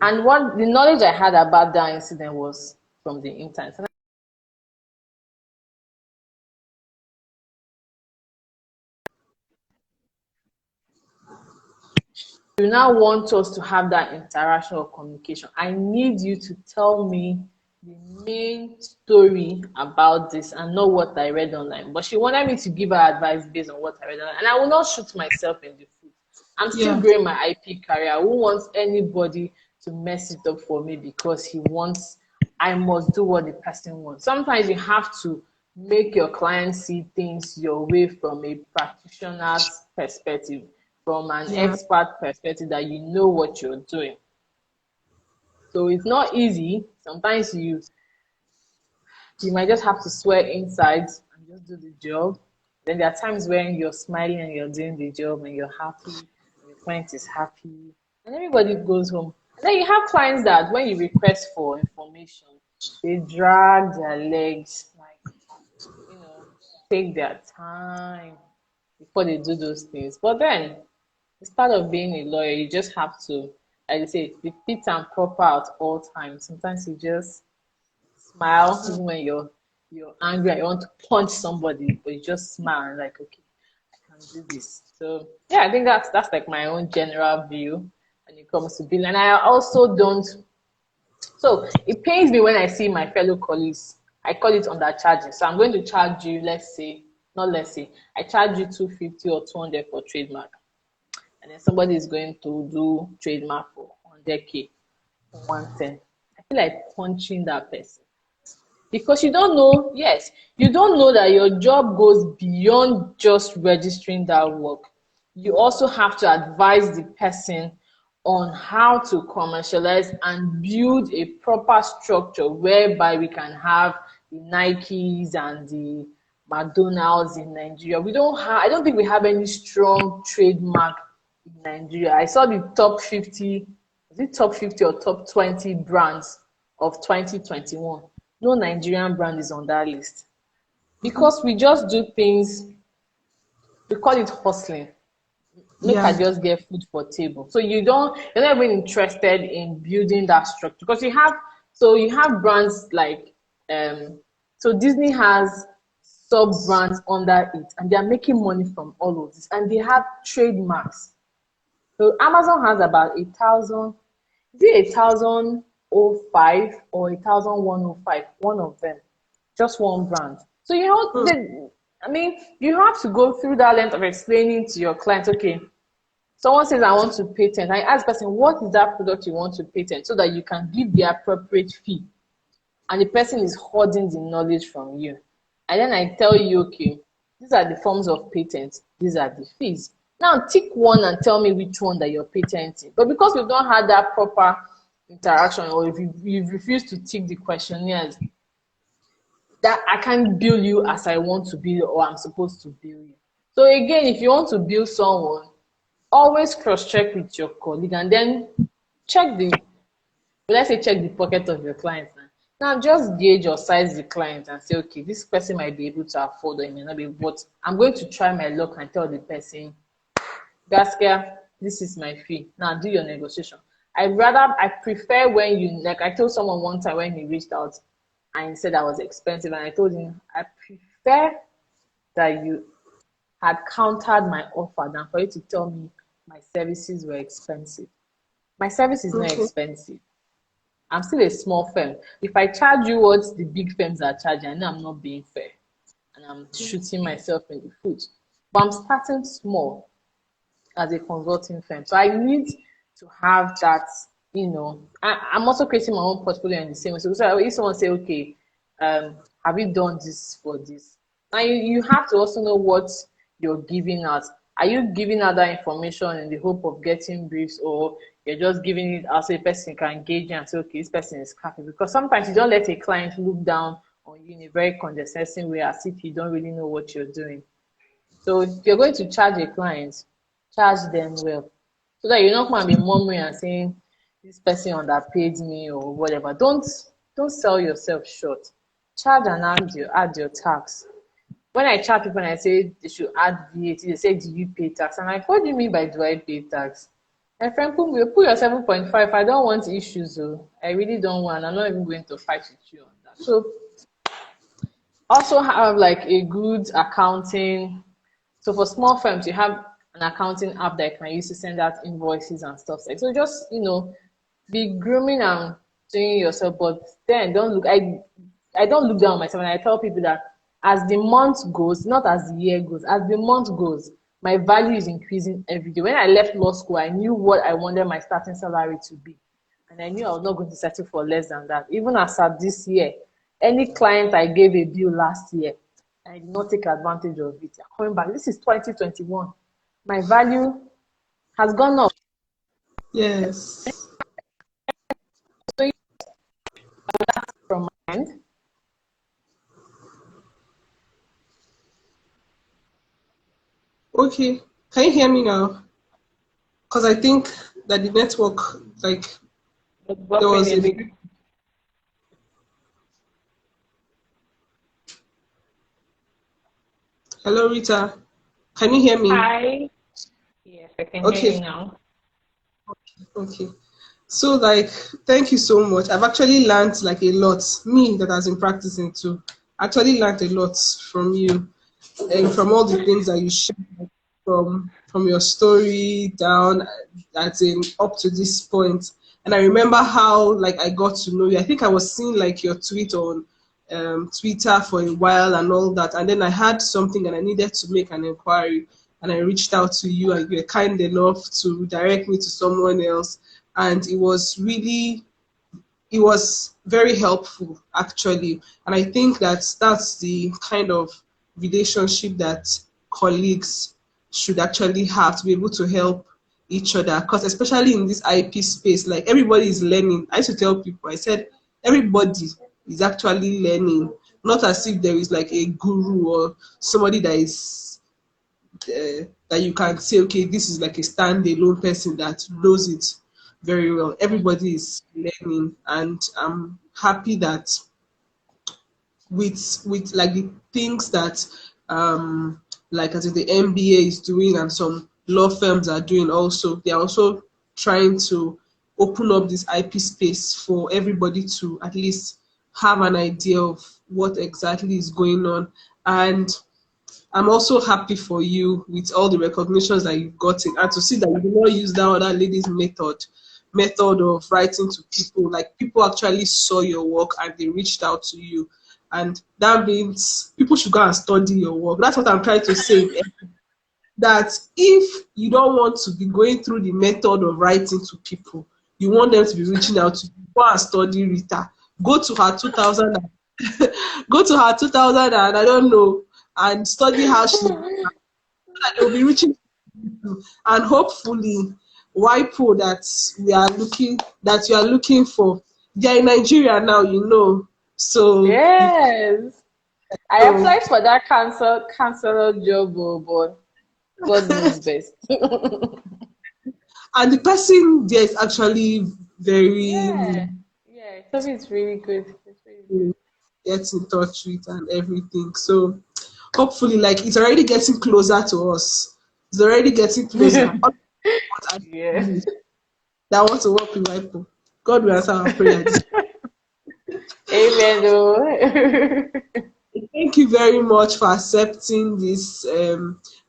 And what the knowledge I had about that incident was from the internet. And you now want us to have that interaction or communication. I need you to tell me the main story about this and not what I read online. But she wanted me to give her advice based on what I read online. And I will not shoot myself in the foot. I'm still Yeah. growing my IP career. I won't want anybody to mess it up for me because he wants, I must do what the person wants. Sometimes you have to make your client see things your way from a practitioner's perspective, from an Yeah. expert perspective that you know what you're doing. So it's not easy. Sometimes you might just have to swear inside and just do the job. Then there are times when you're smiling and you're doing the job and you're happy, and your client is happy, and everybody goes home. And then you have clients that when you request for information, they drag their legs, like, you know, take their time before they do those things. But then it's part of being a lawyer. You just have to, like I say, be fit and proper at all times. Sometimes you just smile even when you're angry and you want to punch somebody, but you just smile and like, okay, I can do this. So yeah, I think that's like my own general view when it comes to billing. And I also don't, so it pains me when I see my fellow colleagues. I call it undercharging. So I'm going to charge you, let's say, not let's say, I charge you 250 or 200 for trademark. And then somebody is going to do trademark for 100K for 110. I feel like punching that person because you don't know, yes, you don't know that your job goes beyond just registering that work. You also have to advise the person on how to commercialize and build a proper structure whereby we can have the Nikes and the McDonald's in Nigeria. I don't think we have any strong trademark in Nigeria. I saw the top 50, was it top 50 or top 20 brands of 2021? No Nigerian brand is on that list because we just do things, we call it hustling. Make her Yeah. just get food for table. So you're not even interested in building that structure because you have brands like um so Disney has sub brands under it and they are making money from all of this and they have trademarks. So Amazon has about 1,000, is it 1,005 or 1,105? One of them, just one brand. So Hmm. I mean, you have to go through that length of explaining to your clients, okay, someone says, I want to patent. I ask the person, what is that product you want to patent so that you can give the appropriate fee? And the person is hoarding the knowledge from you. And then I tell you, okay, these are the forms of patent, these are the fees. Now tick one and tell me which one that you're patenting. But because we've not had that proper interaction, or if you've refused to tick the questionnaires, that I can't bill you as I want to bill or I'm supposed to bill you. So again, if you want to bill someone, always cross-check with your colleague and then check the, let's say check the pocket of your client now. Now just gauge or size the client and say, okay, this person might be able to afford or it may not be, but I'm going to try my luck and tell the person, Gaskia, this is my fee. Now do your negotiation. I prefer when you, like I told someone one time when he reached out and he said I was expensive and I told him, I prefer that you had countered my offer than for you to tell me my services were expensive. My service is not Okay. expensive. I'm still a small firm. If I charge you what the big firms are charging, I know I'm not being fair and I'm shooting myself in the foot. But I'm starting small as a consulting firm. So I need to have that, I'm also creating my own portfolio in the same way. So if someone say, okay, have you done this for this? Now you have to also know what you're giving out. Are you giving out that information in the hope of getting briefs, or you're just giving it out so a person can engage and say, okay, this person is happy? Because sometimes you don't let a client look down on you in a very condescending way as if you don't really know what you're doing. So if you're going to charge a client, charge them well. So that you're not going to be murmuring and saying this person underpaid me or whatever. Don't sell yourself short. Charge and add your tax. When I charge people and I say they should add VAT, they say, do you pay tax? I'm like, what do you mean by do I pay tax? My friend, put your 7.5. I don't want issues, though. I really don't want. I'm not even going to fight with you on that. So also have like a good accounting. So for small firms, you have an accounting app that you can use to send out invoices and stuff like so. Just be grooming and doing yourself. But then don't look. I don't look down on myself, and I tell people that as the month goes, not as the year goes, as the month goes, my value is increasing every day. When I left law school, I knew what I wanted my starting salary to be. And I knew I was not going to settle for less than that. Even as at this year, any client I gave a bill last year, I did not take advantage of it. Coming back, this is 2021. My value has gone up. Yes. So from my end. Okay. Can you hear me now? Because I think that the network, like, It's there buffering was a a. bit. Hello, Rita. Can you hear me? Hi. Yes, I can hear Okay. you now. Okay. So, like, thank you so much. I've actually learned like a lot. Me that has been practicing too, actually learned a lot from you and from all the things that you shared, from your story down, as in up to this point. And I remember how like I got to know you. I think I was seeing like your tweet on Twitter for a while and all that. And then I had something and I needed to make an inquiry. And I reached out to you and you were kind enough to direct me to someone else. And it was very helpful actually. And I think that that's the kind of relationship that colleagues should actually have to be able to help each other, because especially in this IP space, like everybody is learning. I used to tell people, I said everybody is actually learning, not as if there is like a guru or somebody that is that you can say, okay, this is like a standalone person that knows it very well. Everybody is learning, and I'm happy that with like the things that like as in the MBA is doing and some law firms are doing also, they're also trying to open up this IP space for everybody to at least have an idea of what exactly is going on. And I'm also happy for you with all the recognitions that you've gotten, and to see that you did not use that other lady's method of writing to people. Like people actually saw your work and they reached out to you, and that means people should go and study your work. That's what I'm trying to say. That if you don't want to be going through the method of writing to people, you want them to be reaching out to you, go and study Rita. Go to her 2000, go to her 2000 and I don't know, and study how she, that they'll be reaching to, and hopefully WIPO that you are looking for, they're in Nigeria now, you know. So, Yes. I so applied for that counselor job, oh, but God knows best. and the person there is actually very Yeah. Yeah. So it's really good. It's really good. get in touch with and everything. So hopefully, like it's already getting closer to us. It's already getting closer. All I Yeah. that want to work with WIPO. God will answer our prayer. Amen. Oh. Thank you very much for accepting this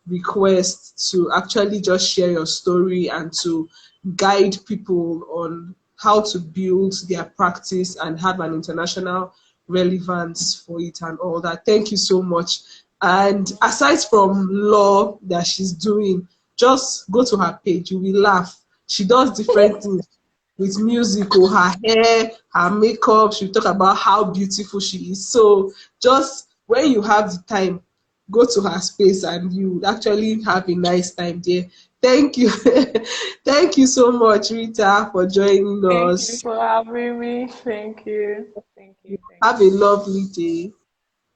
request to actually just share your story and to guide people on how to build their practice and have an international relevance for it and all that. Thank you so much. And aside from law that she's doing, just go to her page. You will laugh. She does different things with music or her hair, her makeup. She'll talk about how beautiful she is. So just when you have the time, go to her space and you actually have a nice time there. Thank you. Thank you so much, Rita, for joining Thank you us. for having me. Thank you. Thank you. Thank Have a you. lovely day.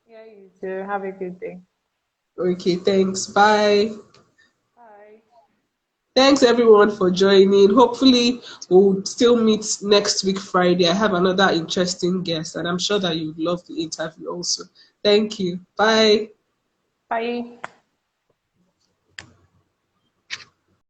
Yeah, you too. Have a good day. Okay, thanks. Bye. Bye. Thanks everyone for joining. Hopefully, we'll still meet next week, Friday. I have another interesting guest, and I'm sure that you'd love the interview also. Thank you. Bye. Bye.